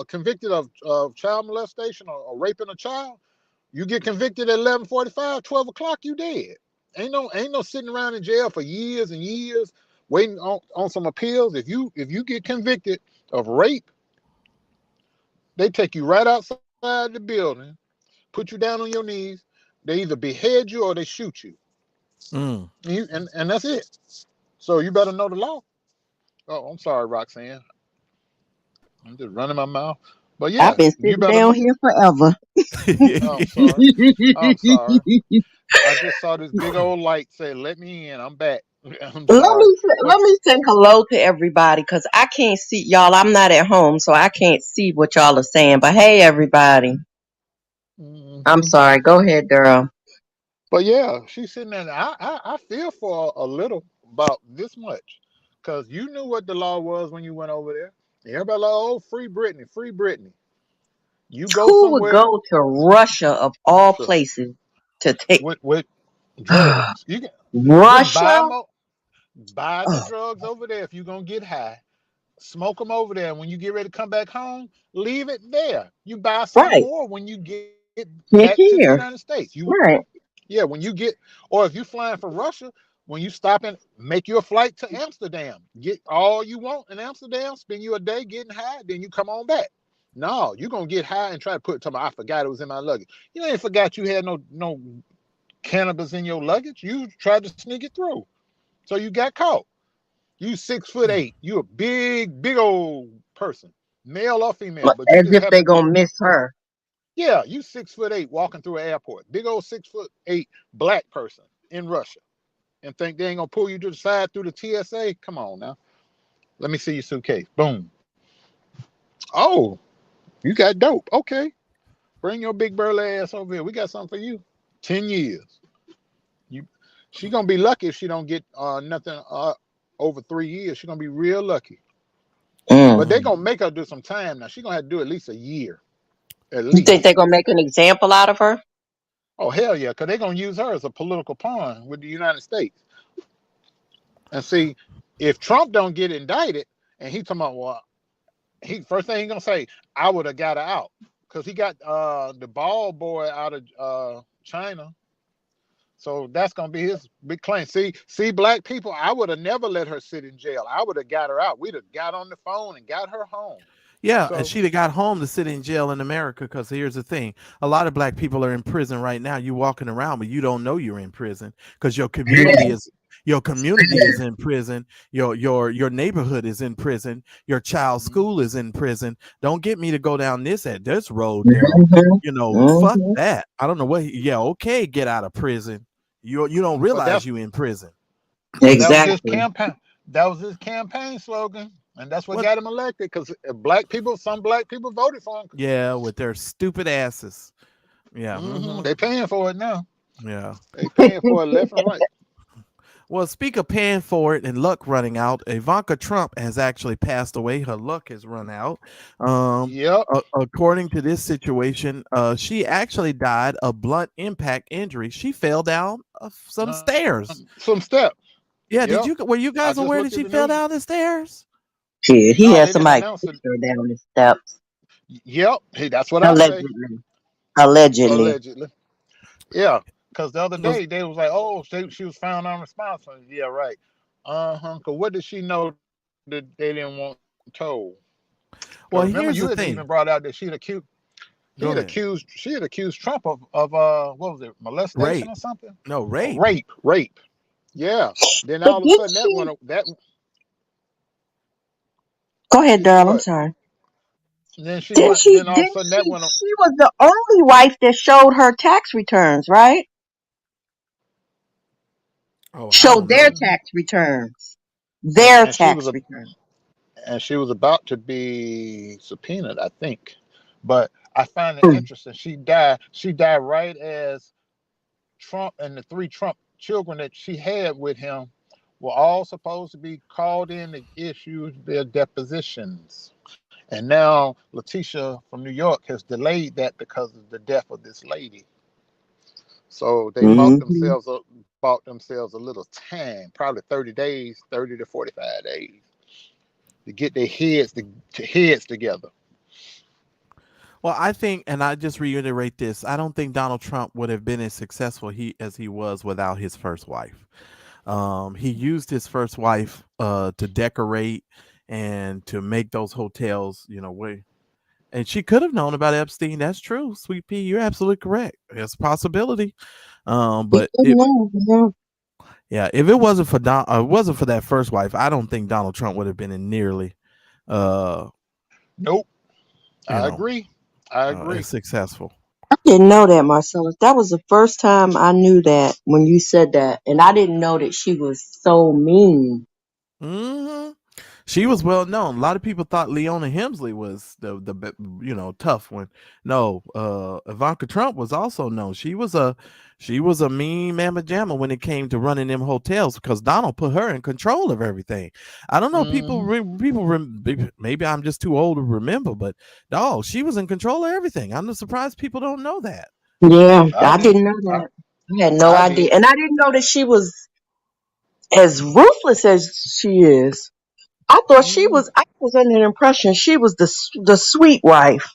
convicted of child molestation or raping a child, you get convicted at 11:45, 12 o'clock, you dead. Ain't no sitting around in jail for years and years waiting on some appeals. If you get convicted of rape, they take you right outside the building, put you down on your knees. They either behead you or they shoot you. Mm. And that's it. So you better know the law. Oh, I'm sorry, Roxanne. I'm just running my mouth. But I've yeah, been you sitting better down know. here forever. Oh, I'm sorry. I'm sorry. I just saw this big old light say, "Let me in." I'm back. I'm sorry. But Let me say hello to everybody because I can't see y'all. I'm not at home, so I can't see what y'all are saying. But hey, everybody. I'm mhm. sorry. Go ahead, girl. But yeah, she's sitting there. I feel for a little about this much, because you knew what the law was when you went over there. Everybody like, oh, free Britney, free Britney. You go Who would somewhere go to Russia of all places to take with drugs. You can just Russia? buy the Oh, drugs over there if you're gonna get high. Smoke them over there. And when you get ready to come back home, leave it there. You buy some right. more when you get Get back to the here. United States. Right. Yeah, when you get, or if you're flying from Russia, when you stop and make your flight to Amsterdam, get all you want in Amsterdam, spend you a day getting high, then you come on back. No, you're gonna get high and try to put it to me. I forgot it was in my luggage. You ain't forgot you had no cannabis in your luggage. You tried to sneak it through. So you got caught. You 6'8". You a big old person, male or female, but you As just if happen they to be. gonna miss her. Yeah, you 6'8" walking through an airport. Big old 6'8" black person in Russia, and think they ain't gonna pull you to the side through the TSA? Come on now. Let me see your suitcase. Boom. Oh, you got dope. Okay. Bring your big burly ass over here. We got something for you. 10 years. You she gonna be lucky if she don't get nothing over 3 years. She gonna be real lucky. But Mm. they Mm. gonna make her do some time now. She gonna have to do at least a year. At You think least. they're gonna make an example out of her? Oh hell yeah, because they're gonna use her as a political pawn with the United States. And see, if Trump don't get indicted, and he talking about, well, he first thing he gonna say, I would have got her out, because he got the bald boy out of China. So that's gonna be his big claim. See, black people, I would have never let her sit in jail. I would have got her out. We'd have got on the phone and got her home. Yeah, and So she'd have got home to sit in jail in America. Because here's the thing: a lot of black people are in prison right now. You walking around, but you don't know you're in prison because your community is in prison. Your neighborhood is in prison. Your child's mhm. school is in prison. Don't get me to go down this road, Daryl. Mm-hmm. Fuck Mm-hmm. that. I don't know what. Yeah, okay, get out of prison. You don't But realize you in prison. that was his Exactly. campaign. That was his campaign slogan, and that's what What? got him elected. Because some black people voted for him. Yeah, with their stupid asses. Yeah. Hmm. They paying for it now. Yeah. They paying for it left and right. Well, speak of paying for it and luck running out, Ivanka Trump has actually passed away. Her luck has run out. Um, Yep. according to this situation, she actually died of blunt impact injury. She fell down some stairs. Some steps. Yeah, Yep. were you I guys just aware looked that at she the fell news. down the stairs? Shit, he No, had they didn't somebody announce push it. her down the steps. Yep. Hey, that's what I say. Allegedly. Allegedly. Allegedly. Yeah. Because the other Was day they was like, oh, she was found unresponsible. Yeah, right. Because what did she know that they didn't want told? Because remember, well, you had here's the even brought thing. out that Go ahead. she had accused Trump of what was it, molestation Rape. or something? No, Or rape. rape. Yeah. Then But all of a did sudden she that go ahead, did she Daryl, I'm what? sorry. Then she Didn't went. she Then all of a didn't sudden that she went. she was the only wife that showed her tax returns, right? Oh, I Showed don't their know. Mm-hmm. tax returns. and Their and she was tax a returns. and she was about to be subpoenaed, I think. But I find it interesting. She died. She died right as Trump and the 3 Trump children that she had with him were all supposed to be called in to issue their depositions. And now Letitia from New York has delayed that because of the death of this lady. So they bought themselves a little time, probably 30 days, 30 to 45 days, to get their heads together. Well, I think, and I just reiterate this, I don't think Donald Trump would have been as successful as he was without his first wife. He used his first wife to decorate and to make those hotels, and she could have known about Epstein. That's true, Sweet Pea. You're absolutely correct. It's a possibility. But if it wasn't for that first wife, I don't think Donald Trump would have been in nearly. Nope. I agree. As successful. I didn't know that, Marcellus. That was the first time I knew that when you said that, and I didn't know that she was so mean. Mm-hmm. She was well known. A lot of people thought Leona Helmsley was the tough one. No, Ivanka Trump was also known. She was a mean mamma jamma when it came to running them hotels because Donald put her in control of everything. I don't know. Maybe I'm just too old to remember, but she was in control of everything. I'm just surprised people don't know that. Yeah, I didn't know that. I had no idea, and I didn't know that she was as ruthless as she is. I thought I was under the impression she was the sweet wife.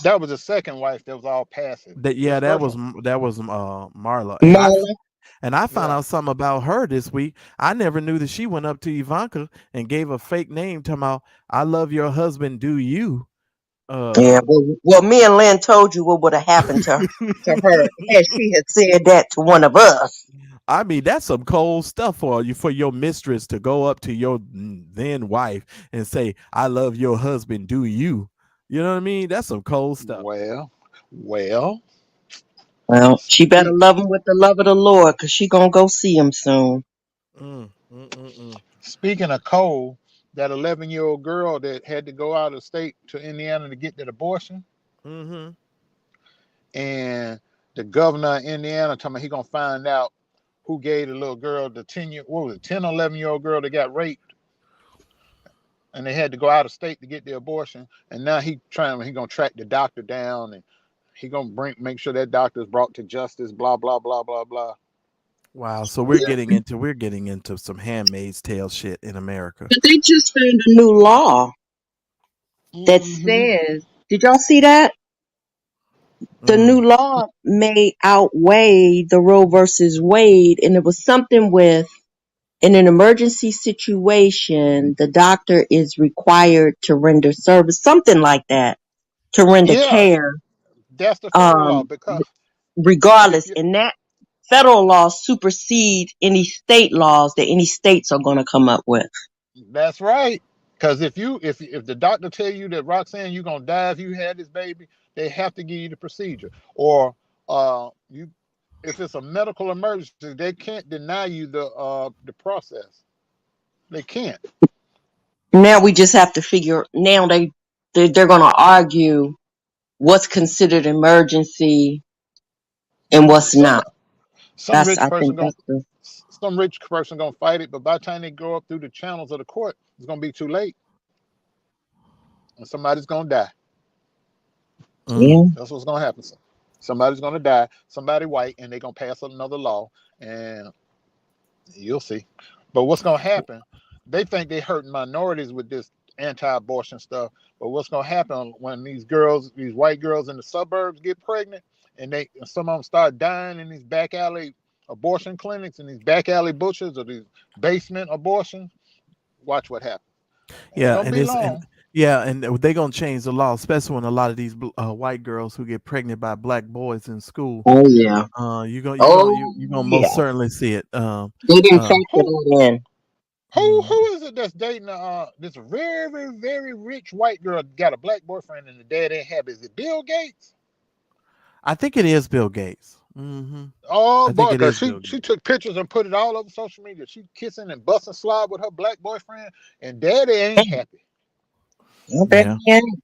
That was the second wife that was all passive. That was Marla. And I found out something about her this week. I never knew that she went up to Ivanka and gave a fake name talking about, I love your husband, do you? Well, me and Lynn told you what would have happened to her had she had said that to one of us. I mean, that's some cold stuff for your mistress to go up to your then wife and say, I love your husband, do you? You know what I mean? That's some cold stuff. Well, she better love him with the love of the Lord because she gonna go see him soon. Speaking of cold, that 11-year-old girl that had to go out of state to Indiana to get that abortion, and the governor of Indiana told me he gonna find out who gave the little girl, the 10 or 11-year-old girl that got raped, and they had to go out of state to get the abortion. And now he gonna track the doctor down, and he gonna make sure that doctor's brought to justice. Blah blah blah blah blah. Wow, so we're getting into some Handmaid's Tale shit in America. But they just found a new law that says, did y'all see that? The new law may outweigh the Roe versus Wade, and it was something with, in an emergency situation, the doctor is required to render service, something like that, to render care. That's the federal law, because regardless, and that federal law supersedes any state laws that any states are going to come up with. That's right. Because if the doctor tell you that, Roxanne, you're gonna die if you had this baby, they have to give you the procedure. Or if it's a medical emergency, they can't deny you the process. They can't. Now we just have to figure. Now they're going to argue what's considered emergency and what's not. Some rich person gonna fight it, but by the time they go up through the channels of the court, it's gonna be too late, and somebody's gonna die. That's what's gonna happen. Somebody's gonna die. Somebody white, and they're gonna pass another law, and you'll see. But what's gonna happen? They think they're hurting minorities with this anti-abortion stuff, but what's gonna happen when these white girls in the suburbs get pregnant, and some of them start dying in these back alley abortion clinics and these back alley butchers or these basement abortions? Watch what happens. And they're gonna change the law, especially when a lot of these white girls who get pregnant by black boys in school. Oh yeah. You're gonna most certainly see it. They didn't factor that in. Who is it that's dating this very, very, very rich white girl, got a black boyfriend, and the dad ain't happy? Is it Bill Gates? I think it is Bill Gates. Oh boy, because she took pictures and put it all over social media. She kissing and busting slob with her black boyfriend, and daddy ain't happy. I bet Yeah. he ain't.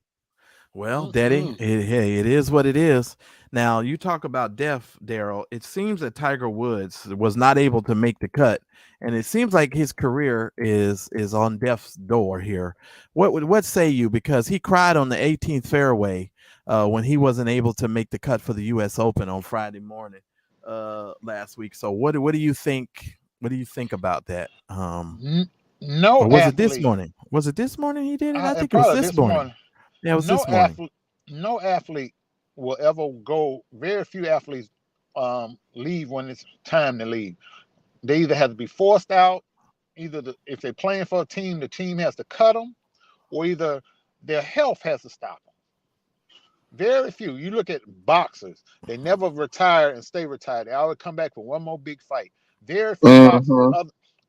Well, Daddy, Mm-mm. hey, it is what it is. Now, you talk about death, Daryl. It seems that Tiger Woods was not able to make the cut, and it seems like his career is on death's door here. What say you? Because he cried on the 18th fairway when he wasn't able to make the cut for the U.S. Open on Friday morning last week. So, what do you think? What do you think about that? No Or was it this athlete, morning? Was it this morning he did it? I and think it was probably this this morning. morning, Yeah, it was no this morning. athlete, no athlete will ever go. Very few athletes leave when it's time to leave. They either have to be forced out, if they're playing for a team, the team has to cut them, or either their health has to stop them. Very few. You look at boxers; they never retire and stay retired. They always come back for one more big fight. Very few boxers, Mm-hmm.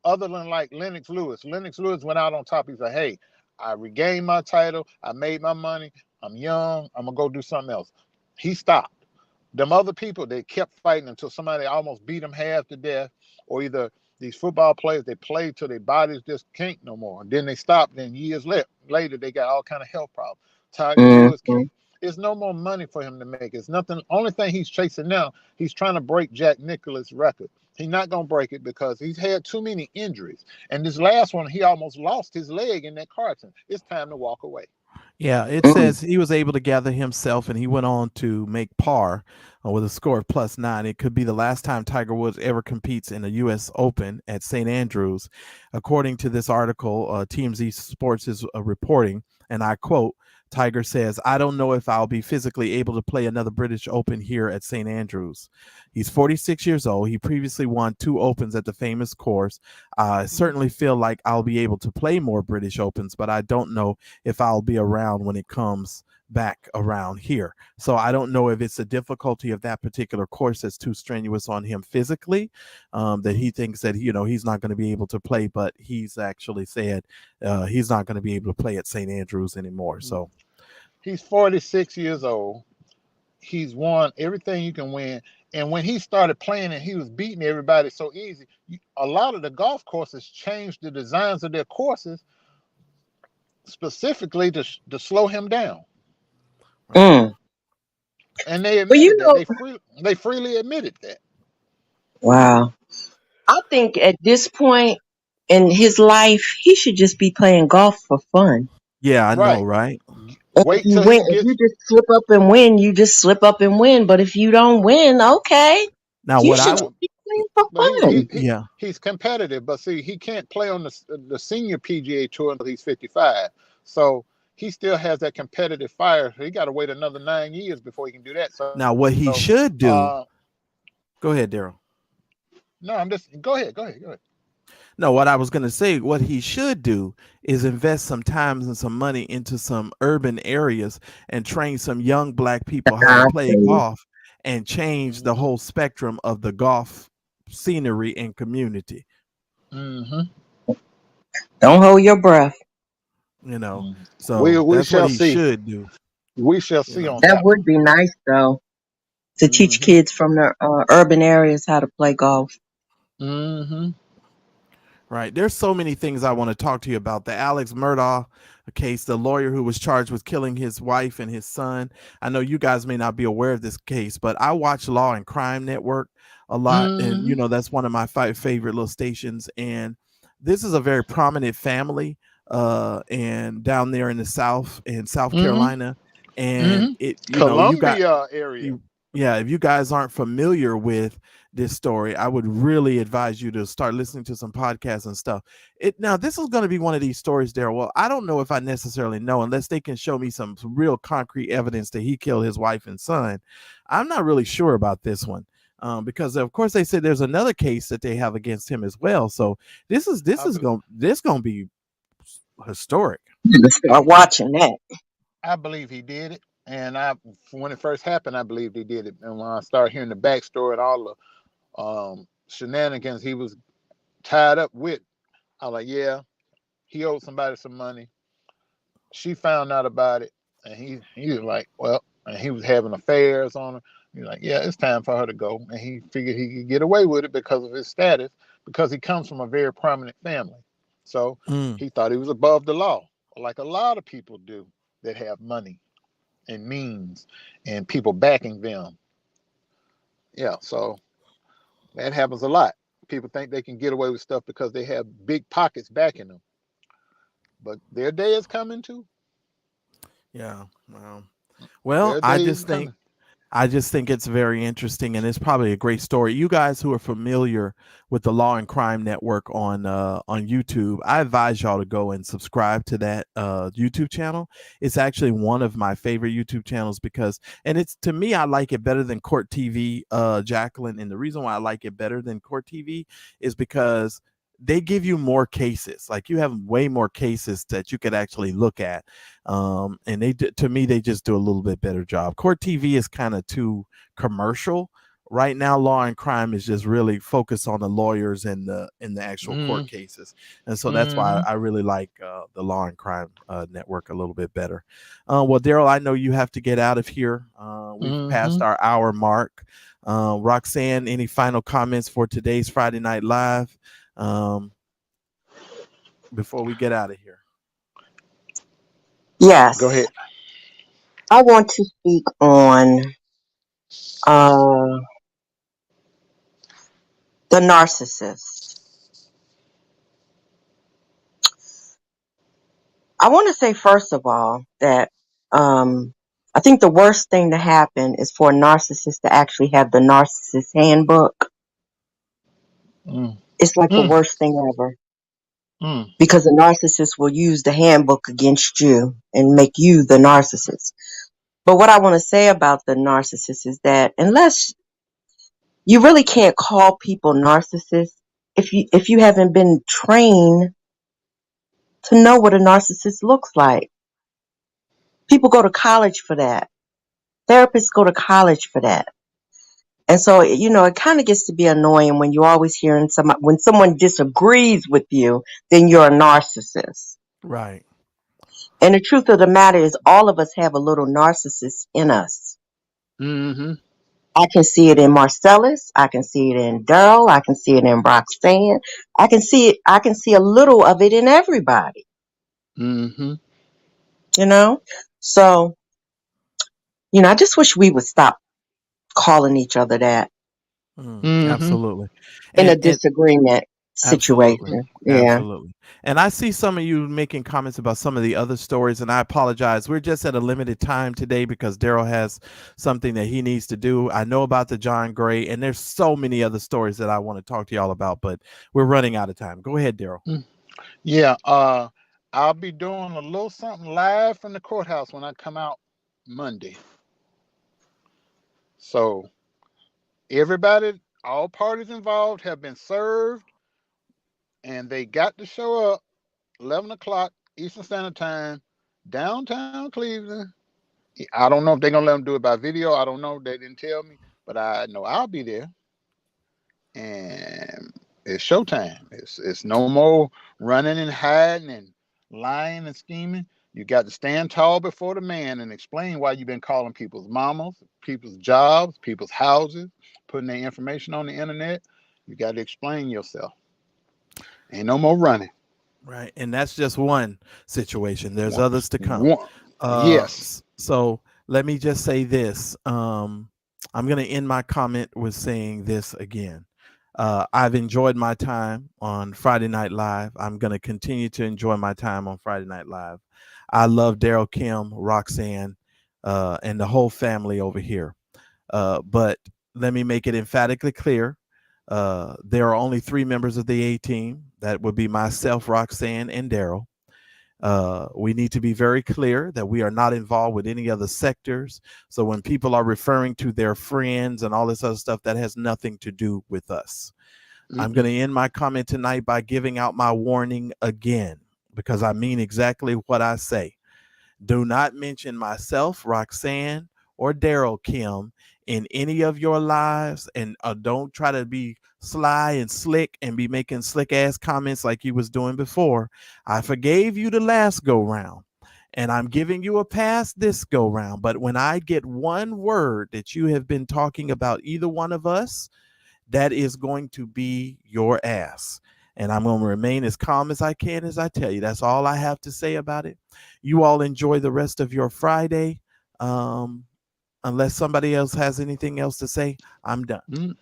other than like Lennox Lewis. Lennox Lewis went out on top. He said, "Hey, I regained my title. I made my money. I'm young. I'm gonna go do something else." He stopped. Them other people, they kept fighting until somebody almost beat them half to death, or either these football players, they played till their bodies just can't no more. And then they stopped. Then years later, they got all kind of health problems. Tiger Woods Mm-hmm. can't. It's no more money for him to make. It's nothing. Only thing he's chasing now, he's trying to break Jack Nicklaus' record. He's not gonna break it because he's had too many injuries. And this last one, he almost lost his leg in that car accident. It's time to walk away. Yeah, it Mm. says he was able to gather himself and he went on to make par with a score of +9. It could be the last time Tiger Woods ever competes in a U.S. Open at St. Andrews. According to this article, TMZ Sports is reporting, and I quote, Tiger says, I don't know if I'll be physically able to play another British Open here at St. Andrews. He's 46 years old. He previously won 2 Opens at the famous course. I certainly feel like I'll be able to play more British Opens, but I don't know if I'll be around when it comes back around here. So I don't know if it's the difficulty of that particular course that's too strenuous on him physically, that he thinks that, he's not going to be able to play, but he's actually said he's not going to be able to play at St. Andrews anymore. So He's 46 years old. He's won everything you can win. And when he started playing and he was beating everybody so easy, a lot of the golf courses changed the designs of their courses specifically to slow him down. Mm. And they Well, admitted that. They freely admitted that. wow. I think at this point in his life, he should just be playing golf for fun. yeah, I know, Right. right? And if Wait you till win, he if gets. you just slip up and win, you just slip up and win. But if you don't win, okay, Now, you what should I just No, be playing for but fun. yeah, he's competitive. But see, he can't play on the senior PGA tour until he's 55. So he still has that competitive fire. So he got to wait another 9 years before he can do that. So now what he should do. uh, Go ahead, Daryl. no, I'm just go ahead. No, what I was going to say, what he should do is invest some time and some money into some urban areas and train some young black people how to play Exactly. golf and change the Mm-hmm. whole spectrum of the golf scenery and community. Mm-hmm. Don't hold your breath. So We that's what shall he see. should do. We shall You see know. on That that would be nice, though, to one. teach Mm-hmm. kids from the urban areas how to play golf. Mm-hmm. Right. There's so many things I want to talk to you about. The Alex Murdaugh case, the lawyer who was charged with killing his wife and his son. I know you guys may not be aware of this case, but I watch Law and Crime Network a lot. And, Mm-hmm. that's one of my favorite little stations. And this is a very prominent family and down there in the South, in South Mm-hmm. Carolina. And Mm-hmm. you got, Columbia area. yeah, if you guys aren't familiar with this story, I would really advise you to start listening to some podcasts and stuff. Now, this is going to be one of these stories, Daryl. Well, I don't know if I necessarily know unless they can show me some real concrete evidence that he killed his wife and son. I'm not really sure about this one. Because of course they said there's another case that they have against him as well. So this is going to be historic. You need to start watching that. I believe he did it. And when it first happened, I believed he did it. And when I started hearing the backstory and all the shenanigans he was tied up with, I was like, yeah, he owed somebody some money. She found out about it, and he was like, well, and he was having affairs on her. He's like, yeah, it's time for her to go, and he figured he could get away with it because of his status, because he comes from a very prominent family. So Mm. he thought he was above the law. like a lot of people do that have money and means and people backing them. Yeah, so that happens a lot. People think they can get away with stuff because they have big pockets backing them, but their day is coming too. Yeah. Well, Their day is coming. I just think it's very interesting, and it's probably a great story. You guys who are familiar with the Law and Crime Network on YouTube, I advise y'all to go and subscribe to that YouTube channel. It's actually one of my favorite YouTube channels because, and it's, to me, I like it better than Court TV, Jacqueline. And the reason why I like it better than Court TV is because they give you more cases. Like, you have way more cases that you could actually look at. And to me, they just do a little bit better job. Court TV is kind of too commercial. Right now, Law and Crime is just really focused on the lawyers and the actual court cases. And so that's why I really like the Law and Crime Network a little bit better. Well, Daryl, I know you have to get out of here. We've passed our hour mark. Roxanne, any final comments for today's Friday Night Live before we get out of here? Yes. Go ahead. I want to speak on the narcissist. I want to say, first of all, that I think the worst thing to happen is for a narcissist to actually have the narcissist handbook. It's like the worst thing ever. Because the narcissist will use the handbook against you and make you the narcissist. But what I want to say about the narcissist is that unless you really can't call people narcissists if you haven't been trained to know what a narcissist looks like. People go to college for that. Therapists go to college for that. And so, it kind of gets to be annoying when you're always hearing when someone disagrees with you, then you're a narcissist. Right. And the truth of the matter is all of us have a little narcissist in us. I can see it in Marcellus. I can see it in Daryl. I can see it in Roxanne. I can see a little of it in everybody. So, I just wish we would stop calling each other that. Absolutely. In a disagreement situation. Absolutely. And I see some of you making comments about some of the other stories, and I apologize. We're just at a limited time today because Daryl has something that he needs to do. I know about the John Gray, and there's so many other stories that I want to talk to y'all about, but we're running out of time. Go ahead, Daryl. Yeah, I'll be doing a little something live from the courthouse when I come out Monday. So everybody, all parties involved have been served, and they got to show up 11 o'clock Eastern Standard Time, downtown Cleveland. I don't know if they're going to let them do it by video. I don't know. They didn't tell me, but I know I'll be there. And it's showtime. It's no more running and hiding and lying and scheming. You got to stand tall before the man and explain why you've been calling people's mamas, people's jobs, people's houses, putting their information on the internet. You got to explain yourself. Ain't no more running. Right. And that's just one situation. There's others to come. Yes. So let me just say this. I'm going to end my comment with saying this again. I've enjoyed my time on Friday Night Live. I'm going to continue to enjoy my time on Friday Night Live. I love Daryl, Kim, Roxanne, and the whole family over here. But let me make it emphatically clear. There are only 3 members of the A team. That would be myself, Roxanne, and Daryl. We need to be very clear that we are not involved with any other sectors. So when people are referring to their friends and all this other stuff, that has nothing to do with us. I'm going to end my comment tonight by giving out my warning again, because I mean exactly what I say. Do not mention myself, Roxanne, or Daryl, Kim, in any of your lives, and don't try to be sly and slick and be making slick ass comments like you was doing before. I forgave you the last go round, and I'm giving you a pass this go round. But when I get one word that you have been talking about either one of us, that is going to be your ass. And I'm going to remain as calm as I can as I tell you. That's all I have to say about it. You all enjoy the rest of your Friday. Unless somebody else has anything else to say, I'm done.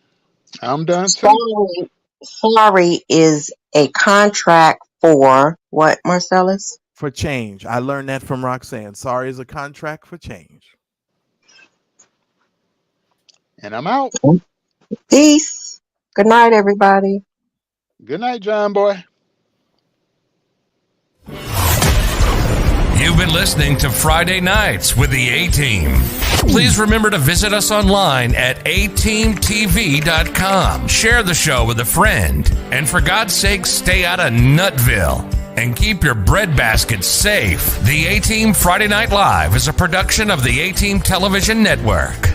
I'm done too. Sorry is a contract for what, Marcellus? For change. I learned that from Roxanne. Sorry is a contract for change. And I'm out. Peace. Good night, everybody. Good night, John boy. You've been listening to Friday Nights with the A-Team. Please remember to visit us online at ateamtv.com. Share the show with a friend. And for God's sake, stay out of Nutville. And keep your breadbasket safe. The A-Team Friday Night Live is a production of the A-Team Television Network.